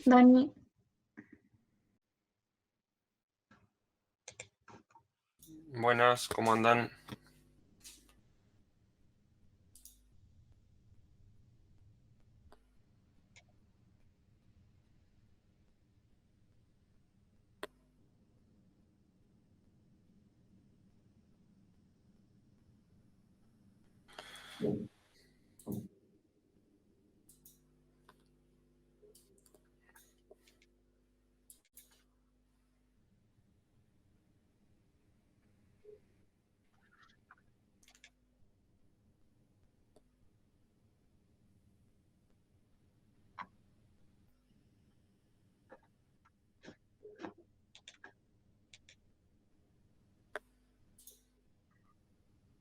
Dani. Buenas, ¿cómo andan?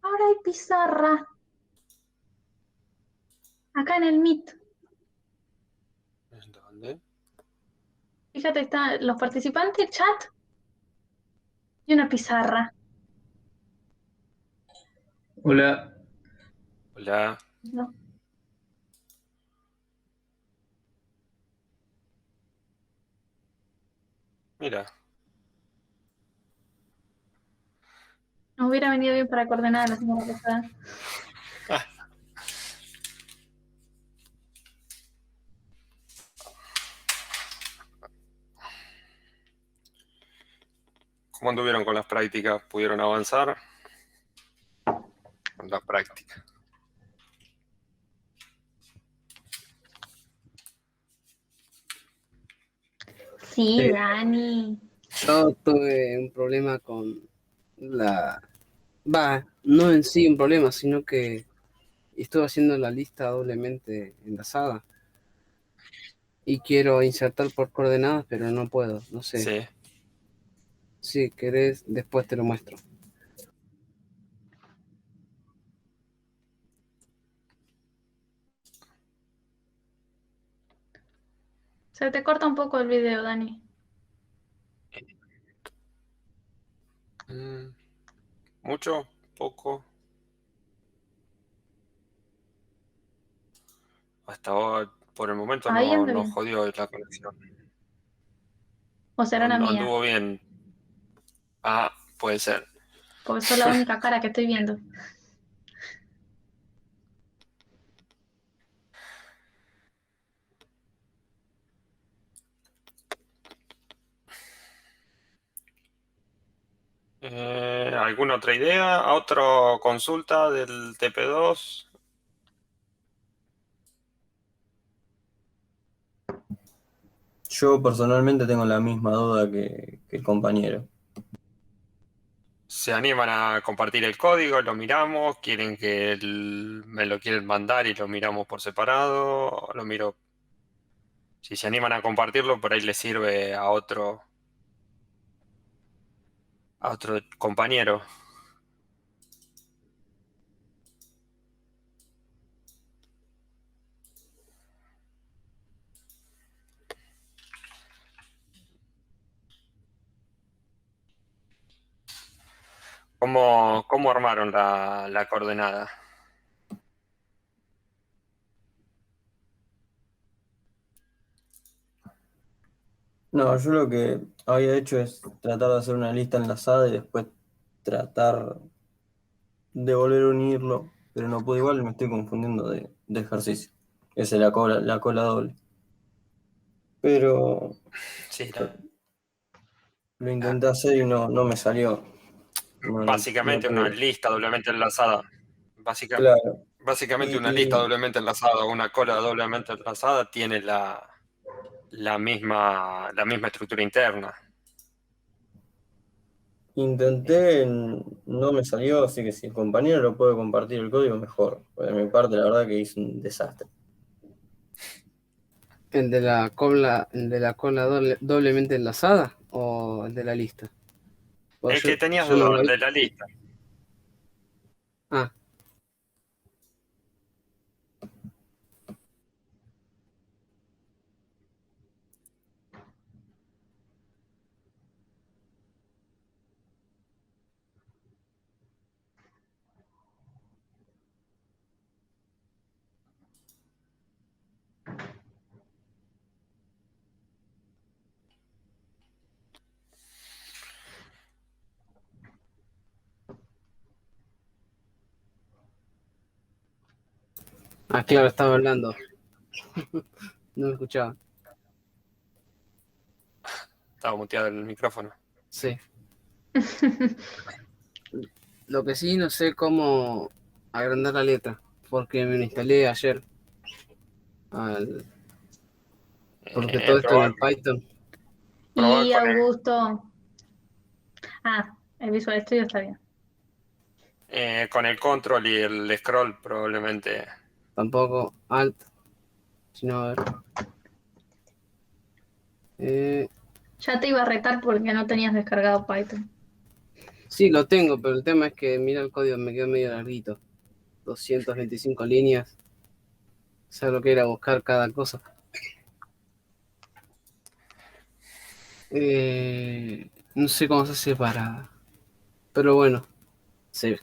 Ahora hay pizarra. Acá en el Meet. ¿Dónde? Fíjate, están los participantes, chat y una pizarra. Hola, Hola, No, mira. nos hubiera venido bien para coordenar la semana pasada. ¿Cómo anduvieron con las prácticas? ¿Pudieron avanzar con las prácticas? Sí, eh, Dani. yo tuve un problema con la... no en sí un problema, sino que estuve haciendo la lista doblemente enlazada y quiero insertar por coordenadas, pero no puedo, no sé. Sí. Si querés, después te lo muestro. Se te corta un poco el video, Dani. Mm, ¿Mucho? ¿Poco? Hasta ahora, por el momento Ahí anda no bien. jodió la conexión. O será la mía, Anduvo bien. Ah, puede ser. porque soy la única cara que estoy viendo. ¿Alguna otra idea? ¿Otra consulta del TP2? Yo personalmente tengo la misma duda que el compañero. ¿Se animan a compartir el código? ¿Lo miramos? ¿Quieren que me lo quieren mandar y lo miramos por separado? Lo miro. Si se animan a compartirlo, por ahí le sirve a otro compañero. ¿Cómo armaron la coordenada? No, yo lo que había hecho es tratar de hacer una lista enlazada y después tratar de volver a unirlo, pero no puedo, igual me estoy confundiendo de ejercicio. Esa es la cola doble. Pero Sí, lo intenté hacer y no me salió. No básicamente una pude. lista doblemente enlazada. Básica- Claro. Básicamente una lista Y doblemente enlazada, una cola doblemente enlazada tiene la misma estructura interna. intenté, no me salió, así que si el compañero lo puede compartir el código, mejor. Pues de mi parte, la verdad que hice un desastre. El de la cola doblemente enlazada o el de la lista? El Pues que tenías yo no duda, lo el vi. de la lista. Ah, Ah, claro, estaba hablando. No me escuchaba. Estaba muteado el micrófono. Sí. Lo que sí no sé cómo agrandar la letra, porque me lo instalé ayer. al- Porque todo esto en Probar, el Python. probar Y con Augusto. Ah, el Visual Studio está bien. con el control y el scroll probablemente. Tampoco Alt, sino a ver. Eh, Ya te iba a retar porque no tenías descargado Python. sí, lo tengo, pero el tema es que mira el código, me quedó medio larguito. 225 líneas. ¿Sabes lo que era buscar cada cosa? No sé cómo se hace para... Pero bueno, se,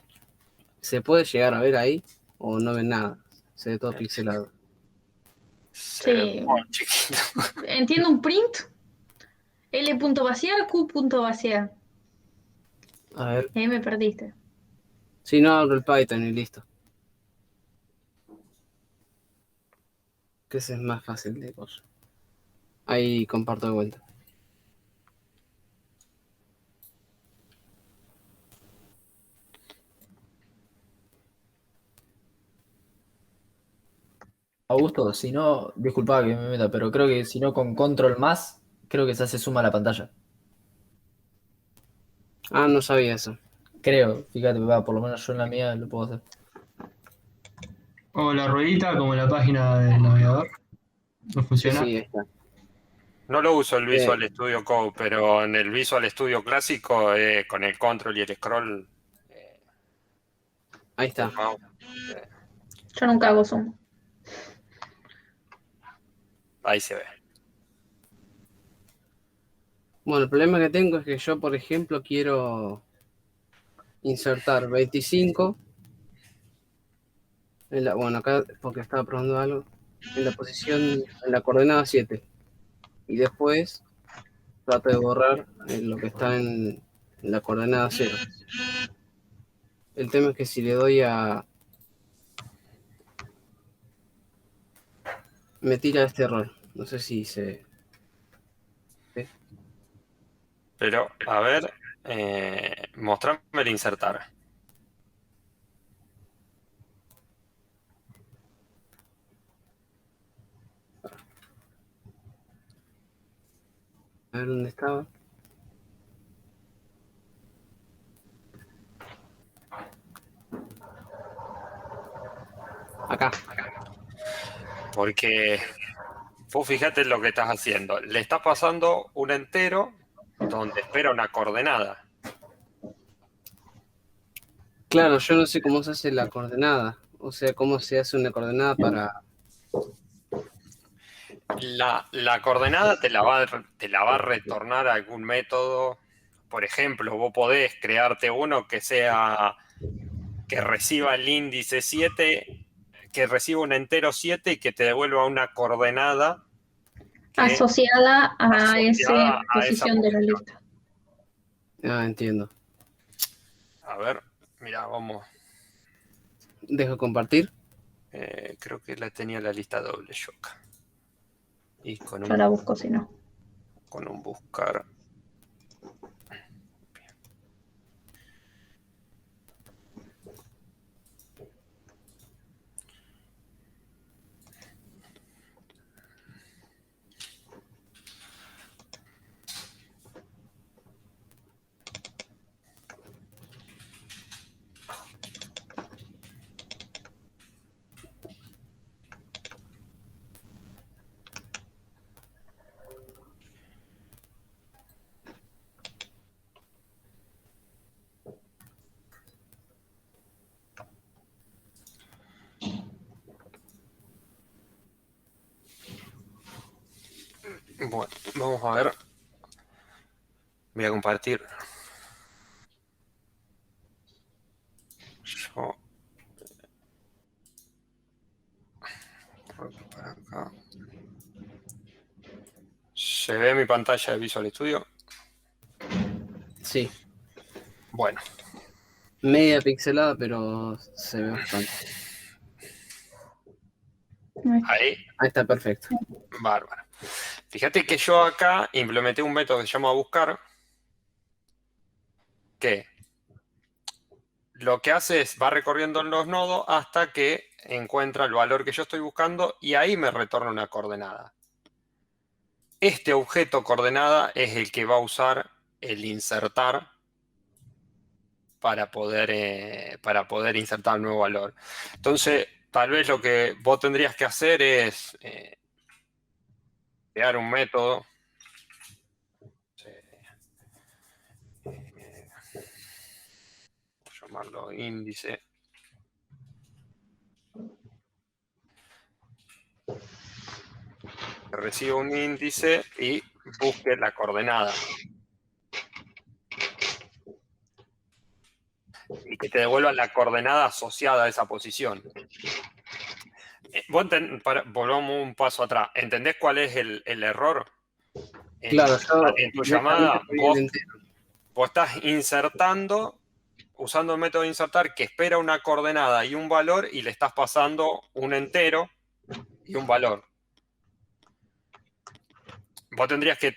se puede llegar a ver ahí o no ve nada. Se ve todo pixelado. Se ve Sí. muy chiquito. Entiendo un print. L punto vaciar, Q punto vaciar. A ver, Me perdiste. si no abro el Python y listo. Que ese es más fácil de cosas. Ahí comparto de vuelta. Augusto, si no, disculpa que me meta, pero creo que si no con control más, creo que se hace suma a la pantalla. Ah, no sabía eso. Creo, fíjate, va, por lo menos yo en la mía lo puedo hacer. O la ruedita, como en la página del navegador. ¿No Sí, funciona? sí, está. No lo uso el Eh, Visual Studio Code, pero en el Visual Studio clásico, con el control y el scroll ahí del está. mouse, Yo nunca hago zoom. ahí se ve. Bueno, el problema que tengo es que yo, por ejemplo, quiero insertar 25 en la, bueno, acá porque estaba probando algo, en la posición, en la coordenada 7. Y después trato de borrar lo que está en la coordenada 0. El tema es que si le doy a... me tira este error. No sé si se... ¿sí? Pero, a ver, mostrame el insertar. A ver dónde estaba. Acá. Porque vos fíjate lo que estás haciendo. Le estás pasando un entero donde espera una coordenada. Claro, yo no sé cómo se hace la coordenada. O sea, cómo se hace una coordenada para... La coordenada te la va a retornar algún método. Por ejemplo, vos podés crearte uno que reciba el índice 7, que reciba un entero 7 y que te devuelva una coordenada que Asociada a esa asociada a esa posición de la posición. lista. Ah, entiendo. A ver, mira, vamos. Dejo compartir. Creo que tenía la lista doble yo acá. Y Yo la busco si no. con un buscar. Bueno, vamos a ver. Voy a compartir. Yo. Para acá. ¿Se ve mi pantalla de Visual Studio? Sí. Bueno, Media pixelada, pero se ve bastante. Ahí, Ahí está, perfecto. bárbaro. Fíjate que yo acá implementé un método que se llama buscar, que lo que hace es va recorriendo los nodos hasta que encuentra el valor que yo estoy buscando y ahí me retorna una coordenada. Este objeto coordenada es el que va a usar el insertar para poder insertar el nuevo valor. Entonces, tal vez lo que vos tendrías que hacer es crear un método. Llamarlo índice. Recibe un índice y busque la coordenada. Y que te devuelva la coordenada asociada a esa posición. Volvamos un paso atrás. ¿Entendés cuál es el error? Claro, yo En tu directamente llamada, pedí el entero. vos estás insertando, usando el método de insertar que espera una coordenada y un valor y le estás pasando un entero y un valor. Vos tendrías que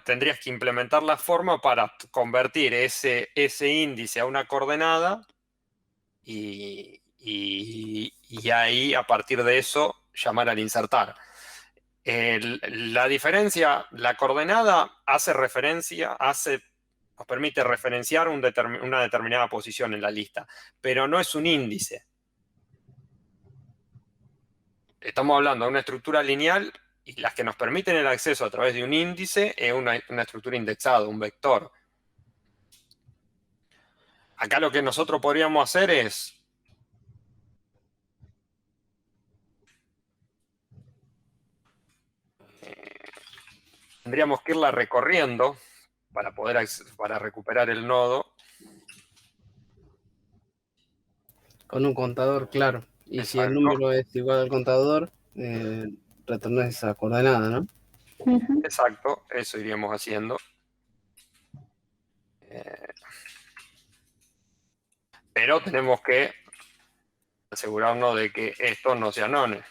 tendrías que implementar la forma para convertir ese índice a una coordenada y ahí, a partir de eso, llamar al insertar. La diferencia, la coordenada nos permite referenciar una determinada posición en la lista, pero no es un índice. Estamos hablando de una estructura lineal y las que nos permiten el acceso a través de un índice es una estructura indexada, un vector. Acá lo que nosotros podríamos hacer es tendríamos que irla recorriendo para recuperar el nodo. Con un contador, claro. Y si el Exacto. número es igual al contador, retornas esa coordenada, ¿no? Ujú. Exacto, eso iríamos haciendo. Pero tenemos que asegurarnos de que esto no sea none.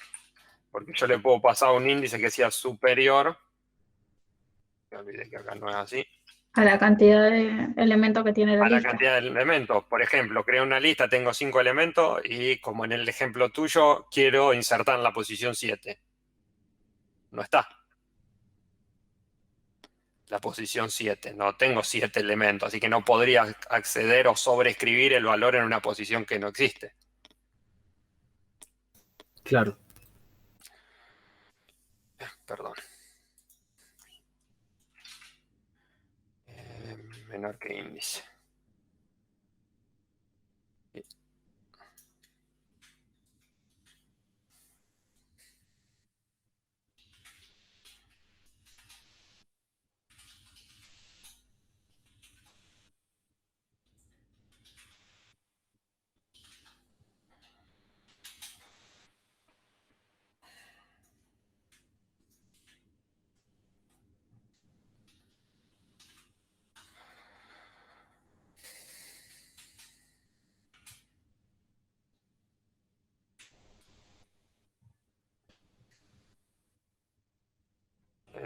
Porque yo le puedo pasar un índice que sea superior. Me olvidé que acá no es así. A la cantidad de elementos que tiene la A la lista. cantidad de elementos. Por ejemplo, creo una lista, tengo 5 elementos y como en el ejemplo tuyo, quiero insertar en la posición 7. No está. La posición 7. No tengo 7 elementos, así que no podría acceder o sobreescribir el valor en una posición que no existe. Claro. Perdón. Menor que índice.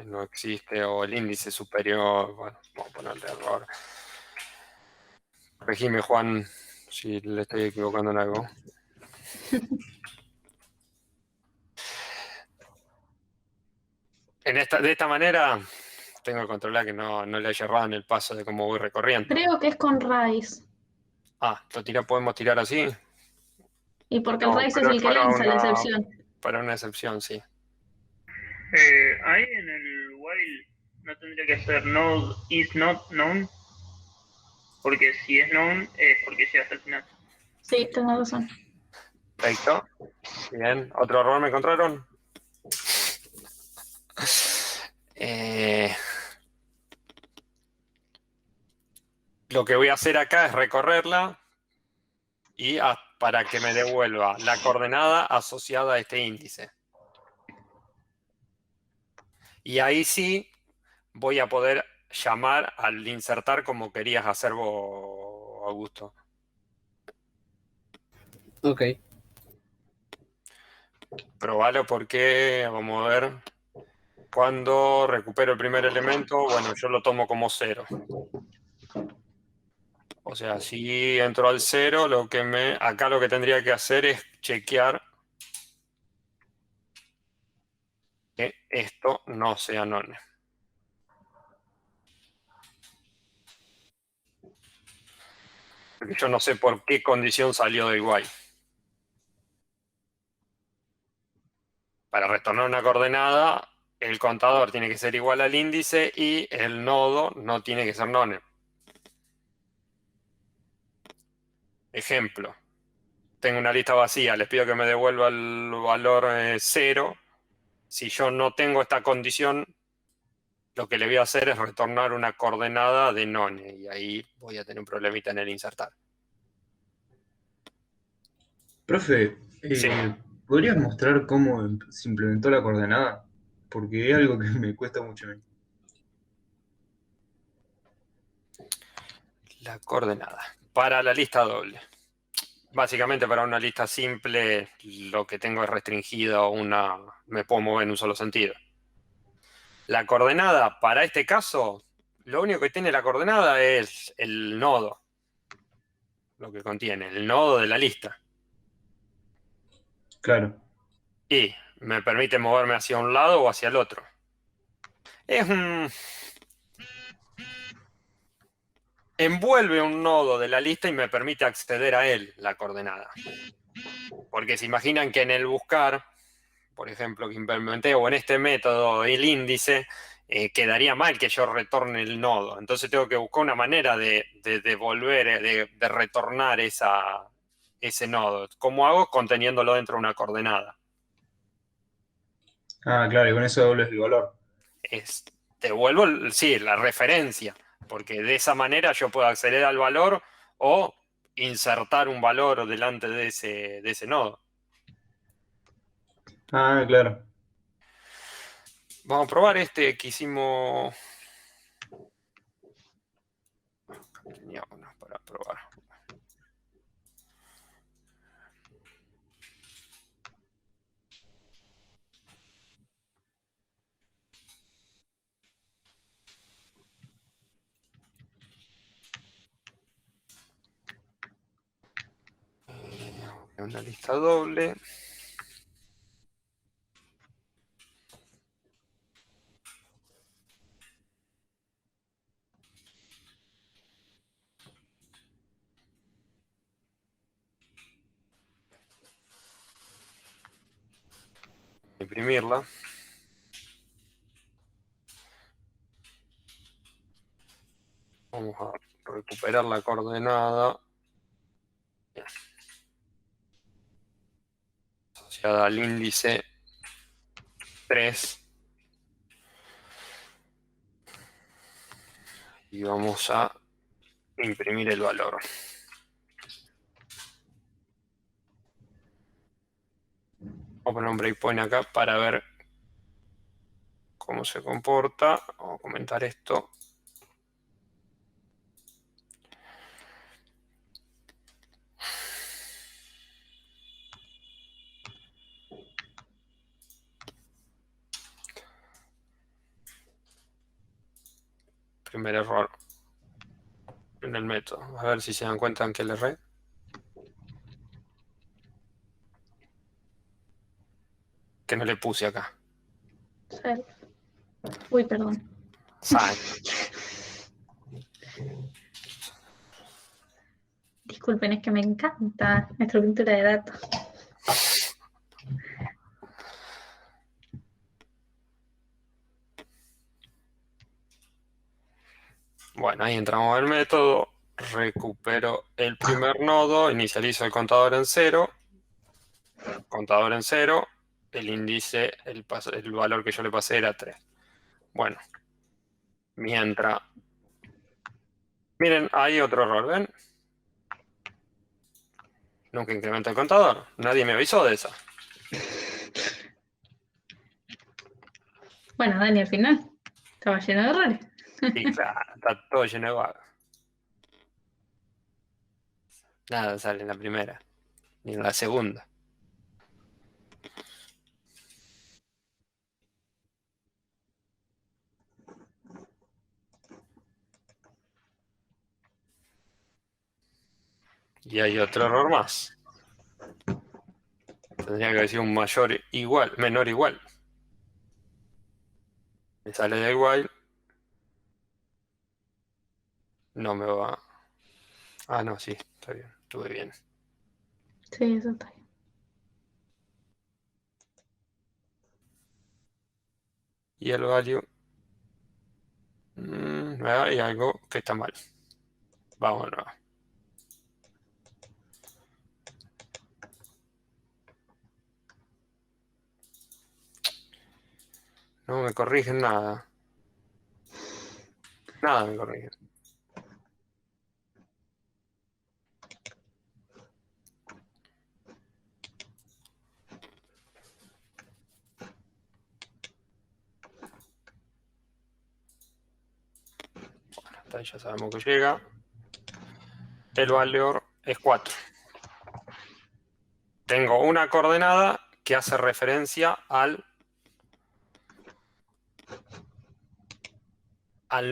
No existe o el índice superior. Bueno, vamos a ponerle error. Corregime, Juan, si le estoy equivocando en algo. De esta manera tengo que controlar que no le haya errado en el paso de cómo voy recorriendo. Creo que es con raíz. Podemos tirar así. Y porque el raíz es el que para lanza la excepción. Para una excepción, sí. Ahí en el while no tendría que ser node is not known, porque si es known es porque llega hasta el final. Sí, tengo razón. Perfecto. Bien. ¿Otro error me encontraron? Lo que voy a hacer acá es recorrerla y para que me devuelva la coordenada asociada a este índice. Y ahí sí voy a poder llamar al insertar como querías hacer vos, Augusto. Ok. Probalo porque, vamos a ver, cuando recupero el primer elemento, bueno, yo lo tomo como 0. O sea, si entro al 0, acá lo que tendría que hacer es chequear que esto no sea none. Porque yo no sé por qué condición salió del while. Para retornar una coordenada, el contador tiene que ser igual al índice y el nodo no tiene que ser none. Ejemplo, tengo una lista vacía, les pido que me devuelva el valor 0. Si yo no tengo esta condición, lo que le voy a hacer es retornar una coordenada de none y ahí voy a tener un problemita en el insertar. Profe, Sí. ¿podrías mostrar cómo se implementó la coordenada? Porque es algo que me cuesta mucho a mí. La coordenada. Para la lista doble. Básicamente para una lista simple lo que tengo es restringido me puedo mover en un solo sentido. La coordenada para este caso, lo único que tiene la coordenada es el nodo. Lo que contiene, el nodo de la lista. Claro. Y me permite moverme hacia un lado o hacia el otro. Envuelve un nodo de la lista y me permite acceder a él, la coordenada. Porque se imaginan que en el buscar, por ejemplo, que implementé, o en este método, el índice, quedaría mal que yo retorne el nodo. Entonces tengo que buscar una manera de devolver, de retornar ese nodo. ¿Cómo hago? Conteniéndolo dentro de una coordenada. Ah, claro, y con eso dobles el valor. Devuelvo, sí, la referencia, porque de esa manera yo puedo acceder al valor o insertar un valor delante de ese nodo. Ah, claro. Vamos a probar este que hicimos. Tenía uno para probar. Una lista doble. Imprimirla. Vamos a recuperar la coordenada. Bien. Asociada al índice 3. Y vamos a imprimir el valor. Vamos a poner un breakpoint acá para ver cómo se comporta. Vamos a comentar esto. Primer error en el método. A ver si se dan cuenta en que le erré. Que no le puse acá. Self. Uy, perdón. Sign. Disculpen, es que me encanta la estructura de datos. Bueno, ahí entramos al método. Recupero el primer nodo. Inicializo el contador en 0. Contador en 0. El índice, el valor que yo le pasé era 3. Bueno. Mientras. Miren, hay otro error, ¿ven? Nunca incrementa el contador. Nadie me avisó de eso. Bueno, Dani, al final estaba lleno de errores. Y claro, está todo lleno de bugs. Nada sale en la primera, ni en la segunda. Y hay otro error más. Tendría que decir un mayor igual, menor igual. Me sale del while. No me va. Ah, no, sí, está bien. Estuve bien. Sí, eso está bien. Y el value. Hay algo que está mal. Vámonos. No me corrigen nada. Nada me corrigen. Bueno, hasta ahí ya sabemos que llega. El valor es 4. Tengo una coordenada que hace referencia al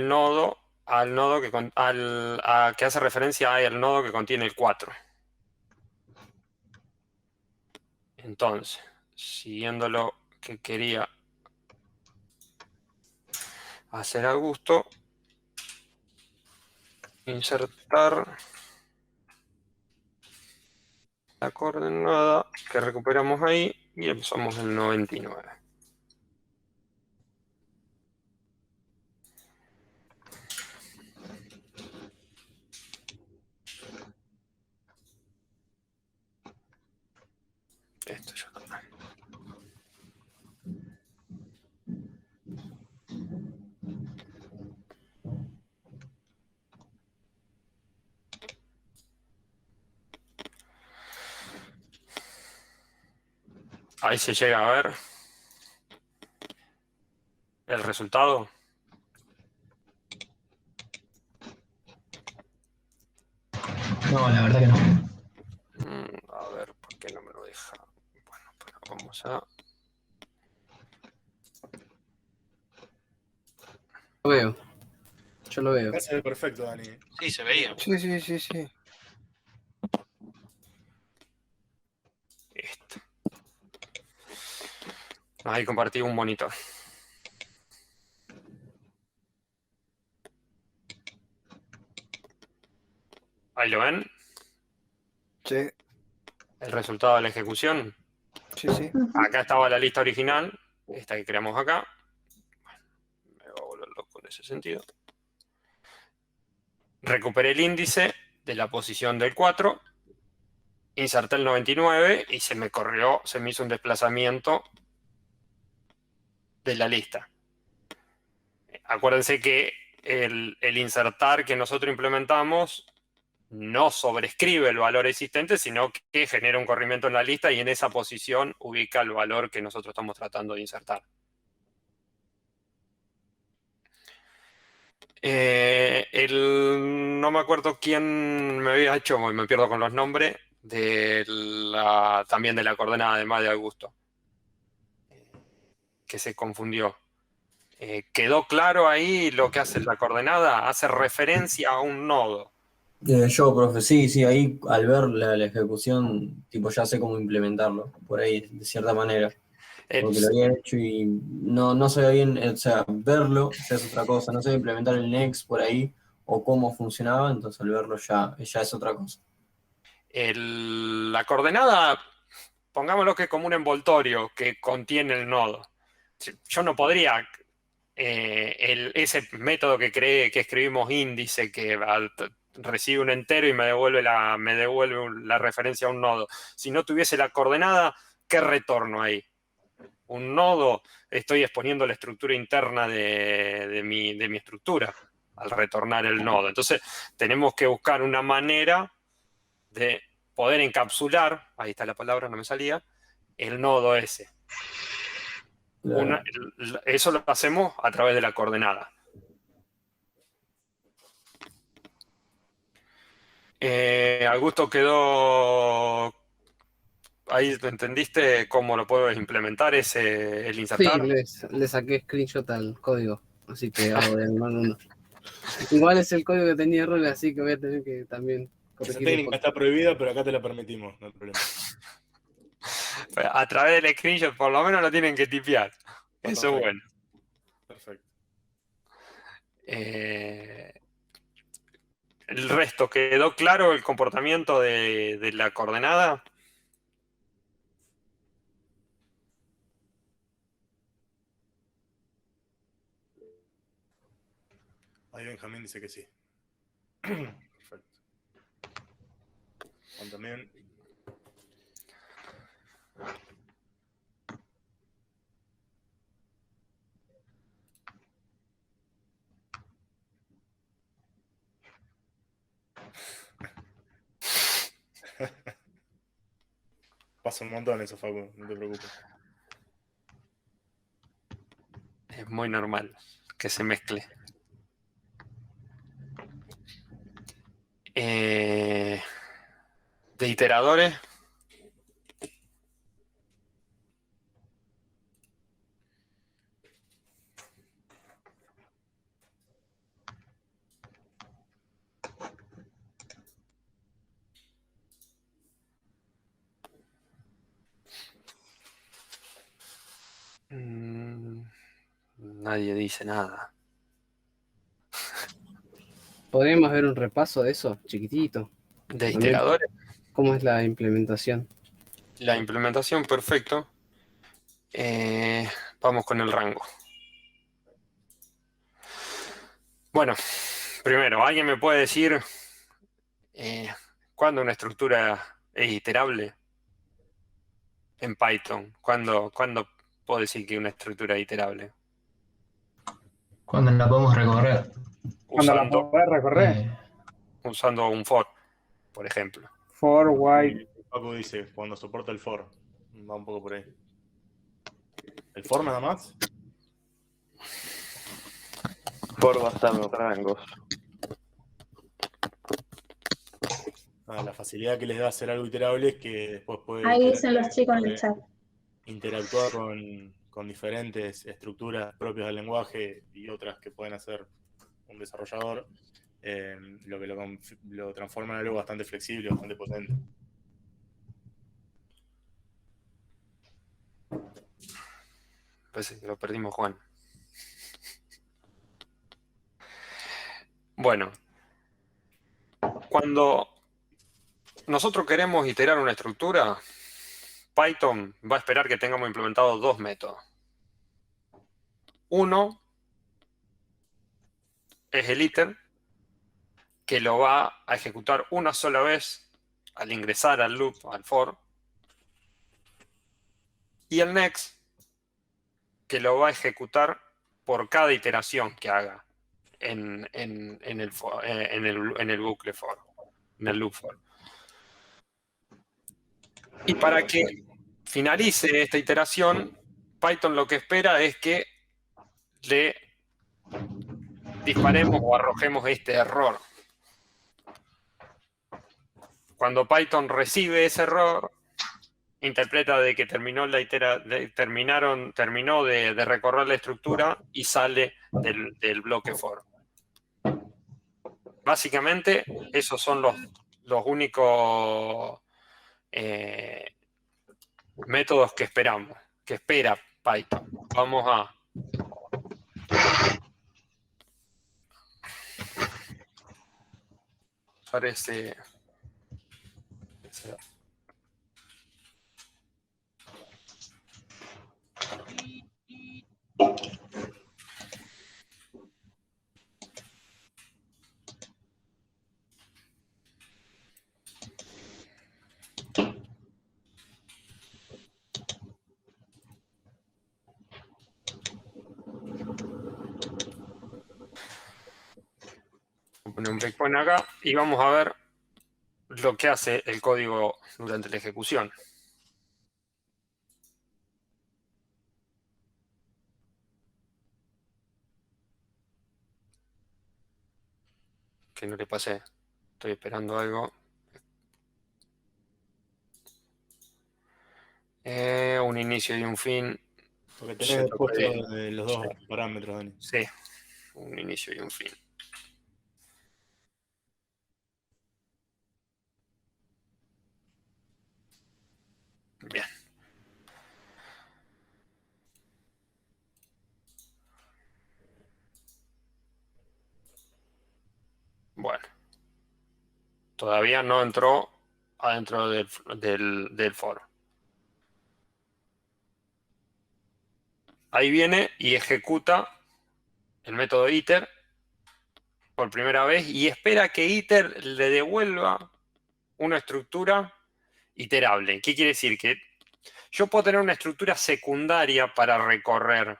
nodo, que hace referencia al nodo que contiene el 4. Entonces, siguiendo lo que quería hacer a gusto, insertar la coordenada que recuperamos ahí y usamos el 99. Esto ya está. Ahí se llega a ver el resultado. No, la verdad que no. A ver, ¿por qué no me lo deja? Bueno, pero vamos a... Lo veo. Yo lo veo. Acá se ve perfecto, Dani. Sí, se veía. Sí. Esto. Ahí compartí un monitor. Ahí lo ven. Sí, El resultado de la ejecución. sí. Acá estaba la lista original, esta que creamos acá. Me va a volver loco en ese sentido. Recuperé el índice de la posición del 4, inserté el 99 y se me hizo un desplazamiento de la lista. Acuérdense que el insertar que nosotros implementamos no sobrescribe el valor existente, sino que genera un corrimiento en la lista y en esa posición ubica el valor que nosotros estamos tratando de insertar. No me acuerdo quién me había hecho, me pierdo con los nombres, también de la coordenada, además de Augusto, que se confundió. ¿Quedó claro ahí lo que hace la coordenada? Hace referencia a un nodo. Profe, sí, ahí al ver la ejecución, tipo ya sé cómo implementarlo, por ahí, de cierta manera. Porque lo había hecho y no sabía bien, o sea, verlo ya es otra cosa, no sabía implementar el next por ahí o cómo funcionaba, entonces al verlo ya es otra cosa. La coordenada, pongámoslo que como un envoltorio que contiene el nodo. Yo no podría, ese método que escribimos índice, que recibe un entero y me devuelve la referencia a un nodo. Si no tuviese la coordenada, ¿qué retorno ahí? Un nodo, estoy exponiendo la estructura interna de mi estructura al retornar el nodo. Entonces, tenemos que buscar una manera de poder encapsular, ahí está la palabra, no me salía, el nodo ese. Claro. Eso lo hacemos a través de la coordenada. Augusto, quedó... Ahí entendiste cómo lo puedes implementar el insertar. Sí, le saqué screenshot al código, así que hago de armar uno. Igual es el código que tenía errores, así que voy a tener que también corregir un técnica poco. está prohibida, pero acá te la permitimos, no hay problema. A través del screenshot por lo menos lo tienen que tipear. Eso es Perfecto. bueno. Perfecto. El resto, ¿quedó claro el comportamiento de la coordenada? Ahí Benjamín dice que sí. Perfecto. Juan también. Pasa un montón eso, Facu, no te preocupes. Es muy normal que se mezcle. De iteradores. Nadie dice nada. Podríamos ver un repaso de eso, chiquitito. De iteradores. ¿Cómo es la implementación? La implementación, perfecto. Vamos con el rango. Bueno, primero, ¿alguien me puede decir cuándo una estructura es iterable en Python? ¿Cuándo puedo decir que una estructura es iterable? ¿Cuándo la podemos recorrer? Cuando la podés recorrer. Usando un for, por ejemplo. For, while. Paco dice, cuando soporta el for. Va un poco por ahí. ¿El for nada más? For basado en rangos. La facilidad que les da hacer algo iterable es que después puede Ahí dicen los chicos en el chat. interactuar con diferentes estructuras propias del lenguaje y otras que pueden hacer un desarrollador, lo que lo transforma en algo bastante flexible, bastante potente. Parece que lo perdimos, Juan. Bueno, cuando nosotros queremos iterar una estructura, Python va a esperar que tengamos implementados dos métodos. Uno es el iter, que lo va a ejecutar una sola vez al ingresar al loop, al for. Y el next, que lo va a ejecutar por cada iteración que haga en el bucle for, en el loop for. Y para que finalice esta iteración, Python lo que espera es que le disparemos o arrojemos este error. Cuando Python recibe ese error, interpreta de que terminó terminó de recorrer la estructura y sale del bloque for. Básicamente, esos son los únicos métodos que esperamos, que espera Python. Vamos a usar ese. Voy a poner un breakpoint acá y vamos a ver lo que hace el código durante la ejecución. Que no le pasé. Estoy esperando algo. Un inicio y un fin. Porque tenés puesto los dos parámetros, Dani. Sí, un inicio y un fin. Bien. Bueno. Todavía no entró adentro del foro. Ahí viene y ejecuta el método iter por primera vez y espera que iter le devuelva una estructura iterable. ¿Qué quiere decir? Que yo puedo tener una estructura secundaria para recorrer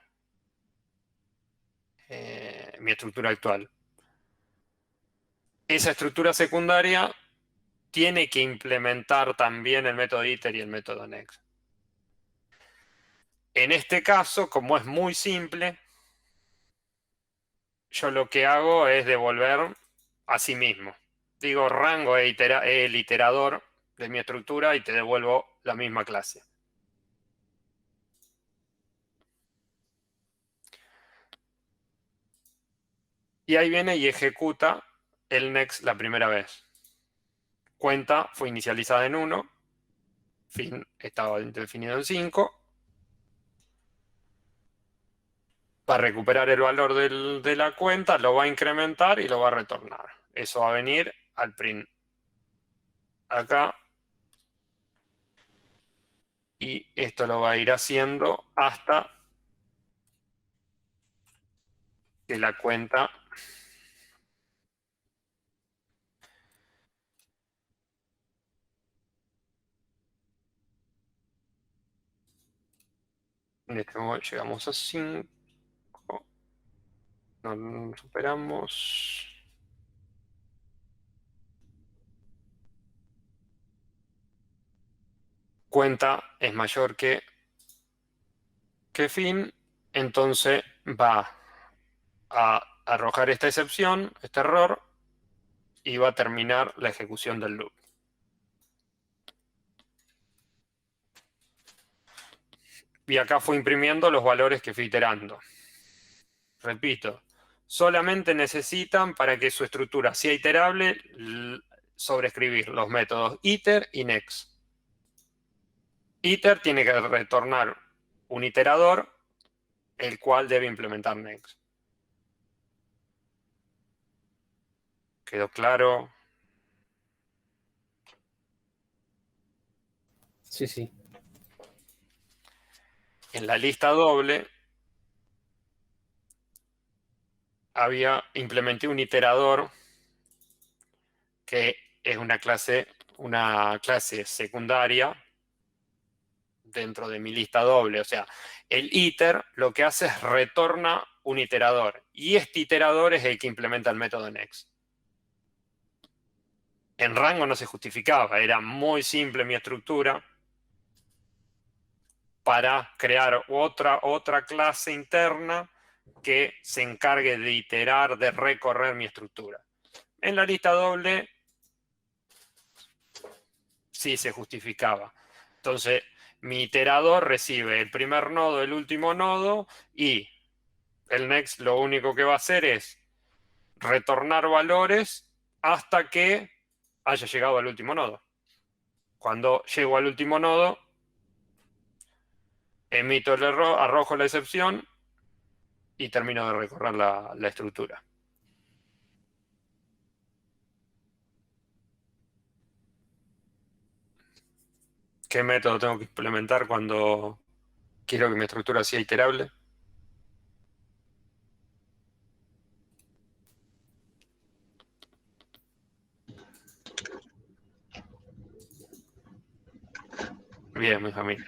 mi estructura actual. Esa estructura secundaria tiene que implementar también el método iter y el método next. En este caso, como es muy simple, yo lo que hago es devolver a sí mismo. Digo rango el iterador de mi estructura y te devuelvo la misma clase. Y ahí viene y ejecuta el next la primera vez. Cuenta fue inicializada en 1, fin estaba definido en 5. Va a recuperar el valor de la cuenta, lo va a incrementar y lo va a retornar. Eso va a venir al print acá. Y esto lo va a ir haciendo hasta que la cuenta en este momento llegamos a 5. No superamos. Cuenta es mayor que fin, entonces va a arrojar esta excepción, este error, y va a terminar la ejecución del loop. Y acá fue imprimiendo los valores que fui iterando. Repito, solamente necesitan para que su estructura sea iterable sobreescribir los métodos iter y next. Iter tiene que retornar un iterador, el cual debe implementar next. ¿Quedó claro? Sí, sí. En la lista doble implementé un iterador que es una clase secundaria dentro de mi lista doble. O sea, el iter lo que hace es retorna un iterador. Y este iterador es el que implementa el método next. En rango no se justificaba, era muy simple mi estructura para crear otra clase interna que se encargue de iterar, de recorrer mi estructura. En la lista doble sí se justificaba. Entonces, mi iterador recibe el primer nodo, el último nodo, y el next lo único que va a hacer es retornar valores hasta que haya llegado al último nodo. Cuando llego al último nodo, emito el error, arrojo la excepción y termino de recorrer la estructura. ¿Qué método tengo que implementar cuando quiero que mi estructura sea iterable? Bien, mi familia.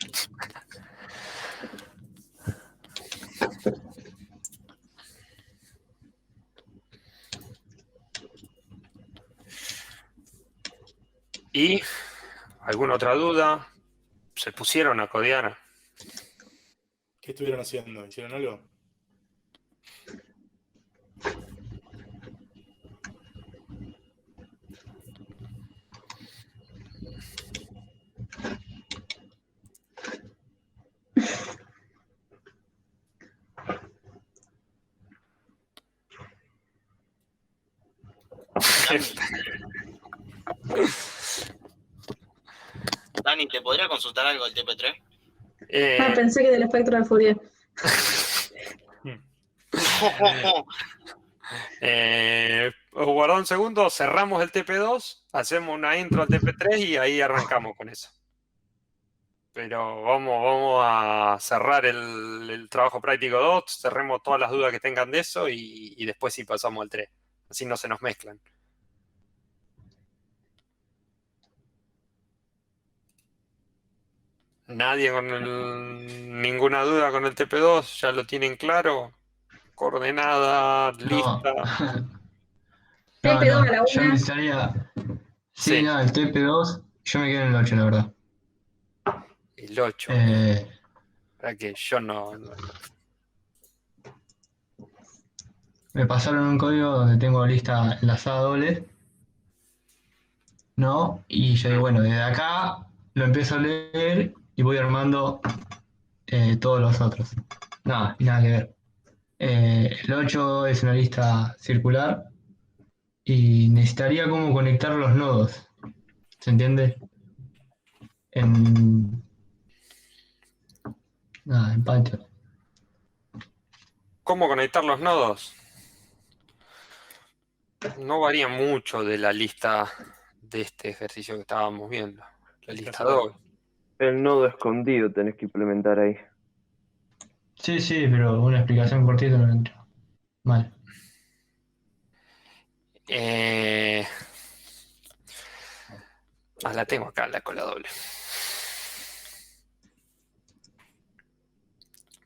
¿Y alguna otra duda? ¿Se pusieron a codear? ¿Qué estuvieron haciendo? ¿Hicieron algo? Dani, ¿te podría consultar algo del TP3? Pensé que del espectro de Fourier. Guarda un segundo, cerramos el TP2, hacemos una intro al TP3 y ahí arrancamos con eso. Pero vamos a cerrar el trabajo práctico 2, cerremos todas las dudas que tengan de eso y después sí pasamos al 3. Así no se nos mezclan. Nadie con ninguna duda con el TP2, ya lo tienen claro. Coordenada, lista. TP2 a la Yo 1. necesitaría. Sí, Sí. no, el TP2, yo me quedo en el 8, la verdad. El 8. Para que yo no. Me pasaron un código donde tengo lista enlazada doble. ¿No? Y yo digo, bueno, desde acá lo empiezo a leer y voy armando todos los otros. Nada que ver. El 8 es una lista circular y necesitaría cómo conectar los nodos. ¿Se entiende? En Python. ¿Cómo conectar los nodos? No varía mucho de la lista de este ejercicio que estábamos viendo. La lista 2. El nodo escondido tenés que implementar ahí. Sí, pero una explicación cortita no entra. Mal. La tengo acá, la cola doble.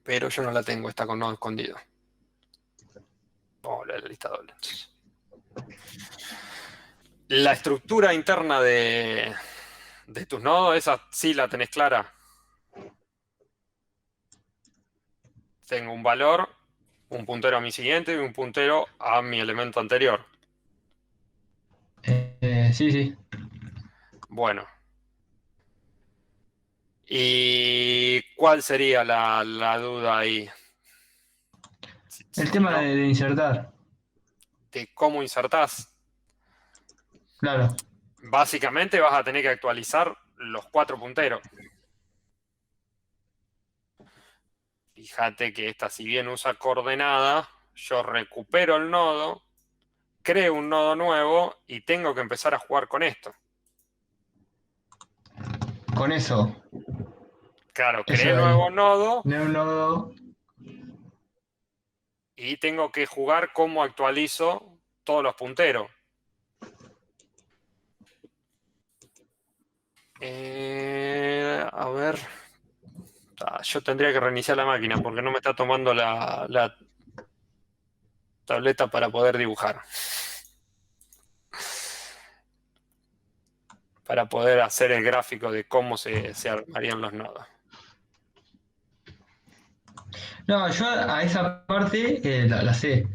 Pero yo no la tengo, está con nodo escondido. Vamos a la lista doble. La estructura interna de tus nodos, esa sí la tenés clara. Tengo un valor, un puntero a mi siguiente y un puntero a mi elemento anterior. Sí. Bueno. ¿Y cuál sería la duda ahí? El tema de insertar. De cómo insertás. Claro. Básicamente vas a tener que actualizar los 4 punteros. Fíjate que esta, si bien usa coordenada, yo recupero el nodo, creo un nodo nuevo y tengo que empezar a jugar con esto. Con eso. Claro, creé nuevo nodo. Nuevo nodo. Y tengo que jugar cómo actualizo todos los punteros. A ver. Yo tendría que reiniciar la máquina porque no me está tomando la tableta para poder dibujar. Para poder hacer el gráfico de cómo se armarían los nodos. No, yo a esa parte la sé.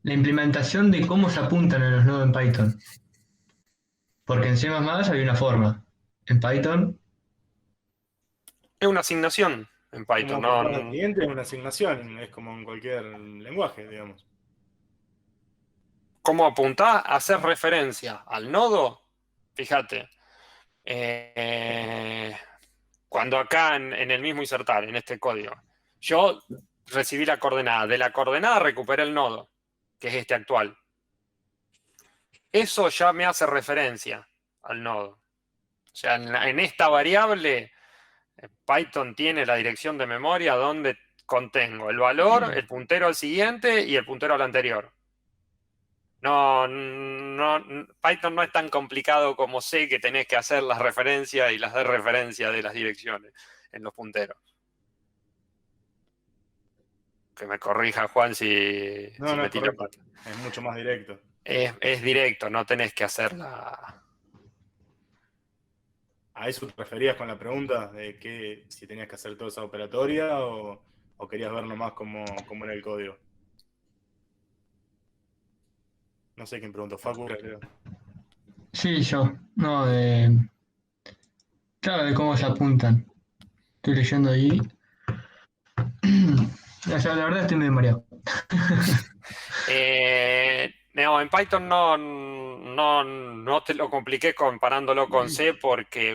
La implementación de cómo se apuntan a los nodos en Python. Porque en C++ hay una forma. En Python. Es una asignación en Python. Como apuntar al cliente es una asignación, es como en cualquier lenguaje, digamos. ¿Cómo apuntás? Hacer referencia al nodo. Fíjate. Cuando acá en el mismo insertar, en este código, yo recibí la coordenada. De la coordenada recuperé el nodo, que es este actual. Eso ya me hace referencia al nodo. O sea, en esta variable, Python tiene la dirección de memoria donde contengo el valor, el puntero al siguiente y el puntero al anterior. Python no es tan complicado como C, que tenés que hacer las referencias y las de referencia de las direcciones en los punteros. Que me corrija Juan si metí la pata. Es mucho más directo. Es directo, no tenés que hacer la... ¿A eso te referías con la pregunta de que si tenías que hacer toda esa operatoria o querías ver nomás cómo era el código? No sé quién preguntó, Facu, creo. Sí, yo. No, claro, de cómo se apuntan. Estoy leyendo ahí. O sea, la verdad estoy medio mareado. No, en Python no te lo compliqué comparándolo con C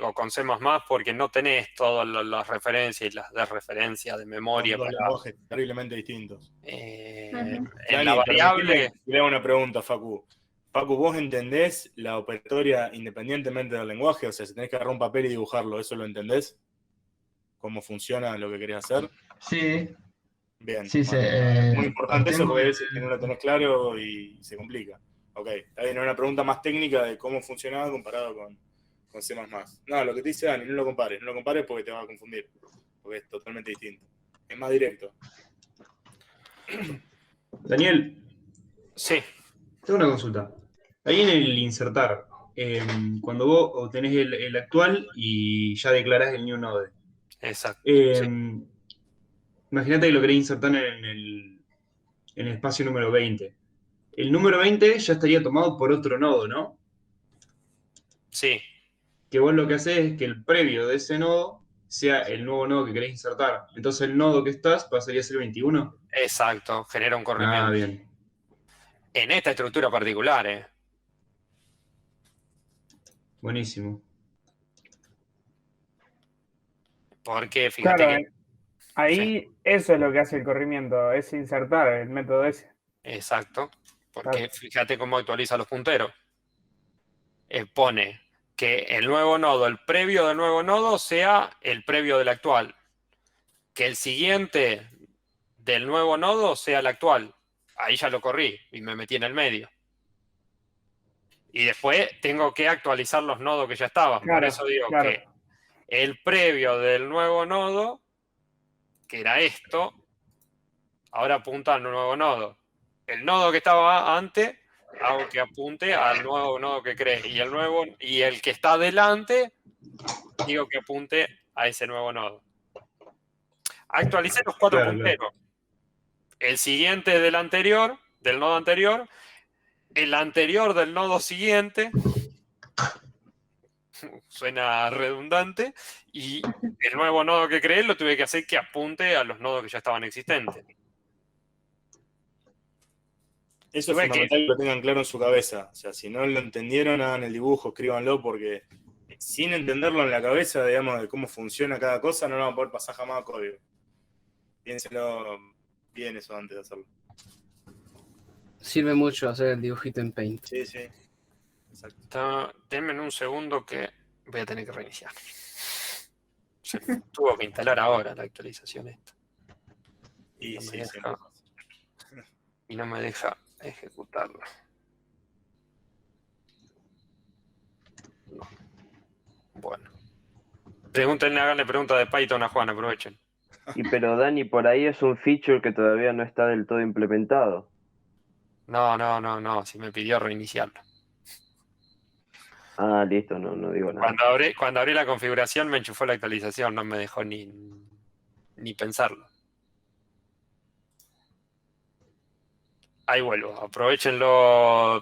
o con C++, porque no tenés todas las referencias y las desreferencias de memoria Son dos para... lenguajes terriblemente distintos. En Dani, la variable... permitime que le haga una pregunta, Facu. Facu, ¿vos entendés la operatoria independientemente del lenguaje? O sea, si tenés que agarrar un papel y dibujarlo, ¿eso lo entendés? ¿Cómo funciona lo que querés hacer? Sí, Bien. sí, Bueno, muy importante eso obtengo porque a veces que no lo tenés claro y se complica. Ok, está bien, una pregunta más técnica de cómo funcionaba comparado con C++. No, lo que te dice Dani, no lo compares porque te va a confundir, porque es totalmente distinto. Es más directo. Daniel, Sí, tengo una consulta. Ahí en el insertar, cuando vos obtenés el actual y ya declarás el new node, exacto. imagínate que lo querés insertar en el espacio número 20. El número 20 ya estaría tomado por otro nodo, ¿no? Sí, Que vos lo que haces es que el previo de ese nodo sea el nuevo nodo que querés insertar. Entonces el nodo que estás pasaría a ser 21. exacto. Genera un Ah, corrimiento. bien. En esta estructura particular, Buenísimo. Porque fíjate Claro, que... ahí eso es lo que hace el corrimiento, es insertar el método ese. Exacto. Porque Claro. fíjate cómo actualiza los punteros. Pone que el nuevo nodo, el previo del nuevo nodo, sea el previo del actual. Que el siguiente del nuevo nodo sea el actual. Ahí ya lo corrí y me metí en el medio. Y después tengo que actualizar los nodos que ya estaban. Por Claro, eso digo claro. que el previo del nuevo nodo, que era esto, ahora apunta al nuevo nodo. El nodo que estaba antes, hago que apunte al nuevo nodo que creé. Y el que está adelante, digo que apunte a ese nuevo nodo. Actualicé los 4 Claro, claro. punteros. El siguiente del anterior, del nodo anterior, el anterior del nodo siguiente, suena redundante, y el nuevo nodo que creé lo tuve que hacer que apunte a los nodos que ya estaban existentes. Eso es fundamental que lo tengan claro en su cabeza. O sea, si no lo entendieron, hagan el dibujo, escríbanlo, porque sin entenderlo en la cabeza, digamos, de cómo funciona cada cosa, no lo van a poder pasar jamás a código. Piénselo bien eso antes de hacerlo. Sirve mucho hacer el dibujito en Paint. Sí, sí. Exacto. Denme un segundo que voy a tener que reiniciar. Se tuvo que instalar ahora la actualización esta. Y no sí, me deja, y no me deja ejecutarlo. No. Bueno. Pregúntenle, háganle preguntas de Python a Juan, aprovechen. Pero Dani, por ahí es un feature que todavía no está del todo implementado. No, si me pidió reiniciarlo. Ah, listo, no digo nada. Cuando abrí la configuración me enchufó la actualización, no me dejó ni pensarlo. Ahí vuelvo, aprovechenlo.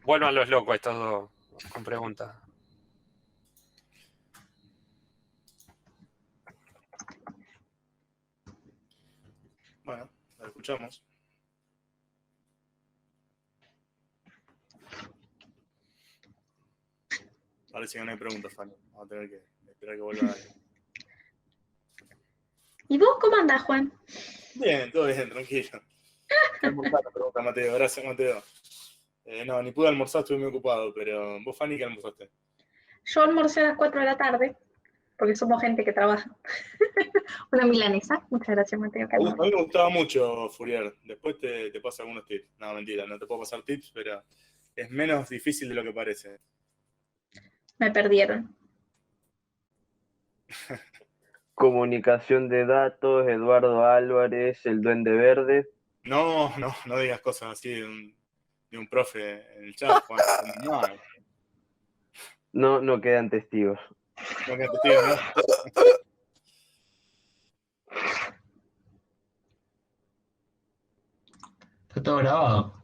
Vuelvan los locos estos dos con preguntas. Bueno, lo escuchamos. Parece que no hay preguntas, Fanny. Vamos a tener que esperar que vuelva. ¿Y vos cómo andás, Juan? Bien, todo bien, tranquilo. ¿Qué almorzaste? Pregunta Mateo. Gracias, Mateo. No, ni pude almorzar, estuve muy ocupado, pero vos, Fanny, ¿qué almorzaste? Yo almorcé a las 4 de la tarde, porque somos gente que trabaja. Una milanesa. Muchas gracias, Mateo. A mí me gustaba mucho Fourier. Después te paso algunos tips. No, mentira, no te puedo pasar tips, pero es menos difícil de lo que parece. Me perdieron. Comunicación de datos, Eduardo Álvarez, el Duende Verde. No digas cosas así de un profe en el chat, Juan. No quedan testigos. No quedan testigos, ¿no? Está todo grabado.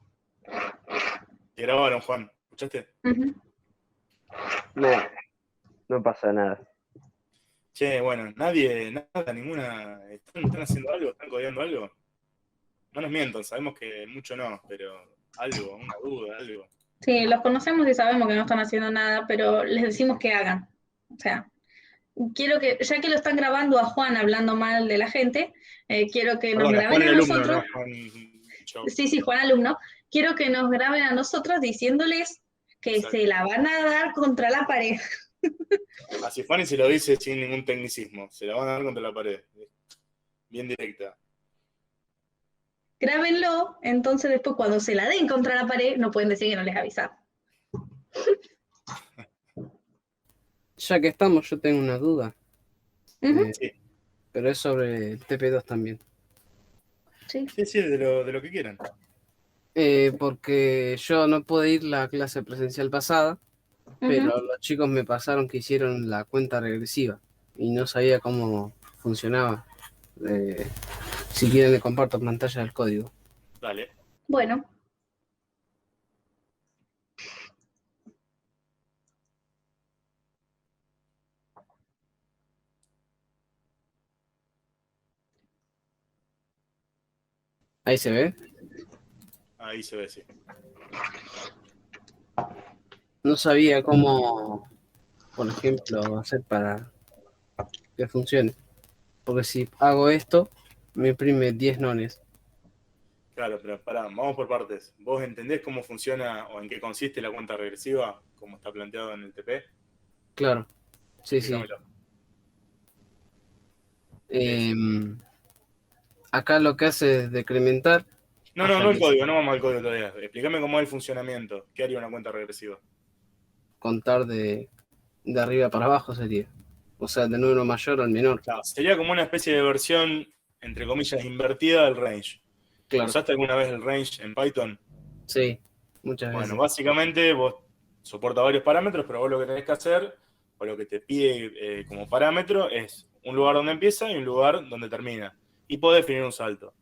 Te grabaron, Juan. ¿Escuchaste? No pasa nada. Che, bueno, ninguna. ¿Están haciendo algo? ¿Están codeando algo? No nos mientan, sabemos que mucho no, pero Algo, una duda, algo. Sí, los conocemos y sabemos que no están haciendo nada, pero les decimos que hagan. O sea, quiero que, ya que lo están grabando a Juan hablando mal de la gente, quiero que nos Perdón, graben Juan el a alumno, nosotros. ¿no? Juan yo. Sí, Juan alumno. Quiero que nos graben a nosotros diciéndoles que Exacto. se la van a dar contra la pared. Así Fanny se lo dice sin ningún tecnicismo. Se la van a dar contra la pared. Bien directa. Grábenlo, entonces después cuando se la den contra la pared, no pueden decir que no les avisamos. Ya que estamos, yo tengo una duda. Ujú. Sí. Pero es sobre el TP2 también. Sí. Sí, de lo que quieran. Porque yo no pude ir la clase presencial pasada, pero los chicos me pasaron que hicieron la cuenta regresiva y no sabía cómo funcionaba. Si quieren le comparto pantalla del código. Dale. Bueno. Ahí se ve. Ahí se ve, sí. No sabía cómo, por ejemplo, hacer para que funcione. Porque si hago esto, me imprime 10 nones. Claro, pero pará, vamos por partes. ¿Vos entendés cómo funciona o en qué consiste la cuenta regresiva, como está planteado en el TP? Claro. Sí, sí. Explícamelo. Acá lo que hace es decrementar. No el código, no vamos al código todavía. Explícame cómo es el funcionamiento. ¿Qué haría una cuenta regresiva? Contar de arriba para abajo sería. O sea, del número mayor al menor. Claro, sería como una especie de versión, entre comillas, invertida del range. Claro. ¿Usaste alguna vez el range en Python? Sí, muchas veces. Bueno, básicamente vos soporta varios parámetros, pero vos lo que tenés que hacer, o lo que te pide como parámetro, es un lugar donde empieza y un lugar donde termina. Y podés definir un salto.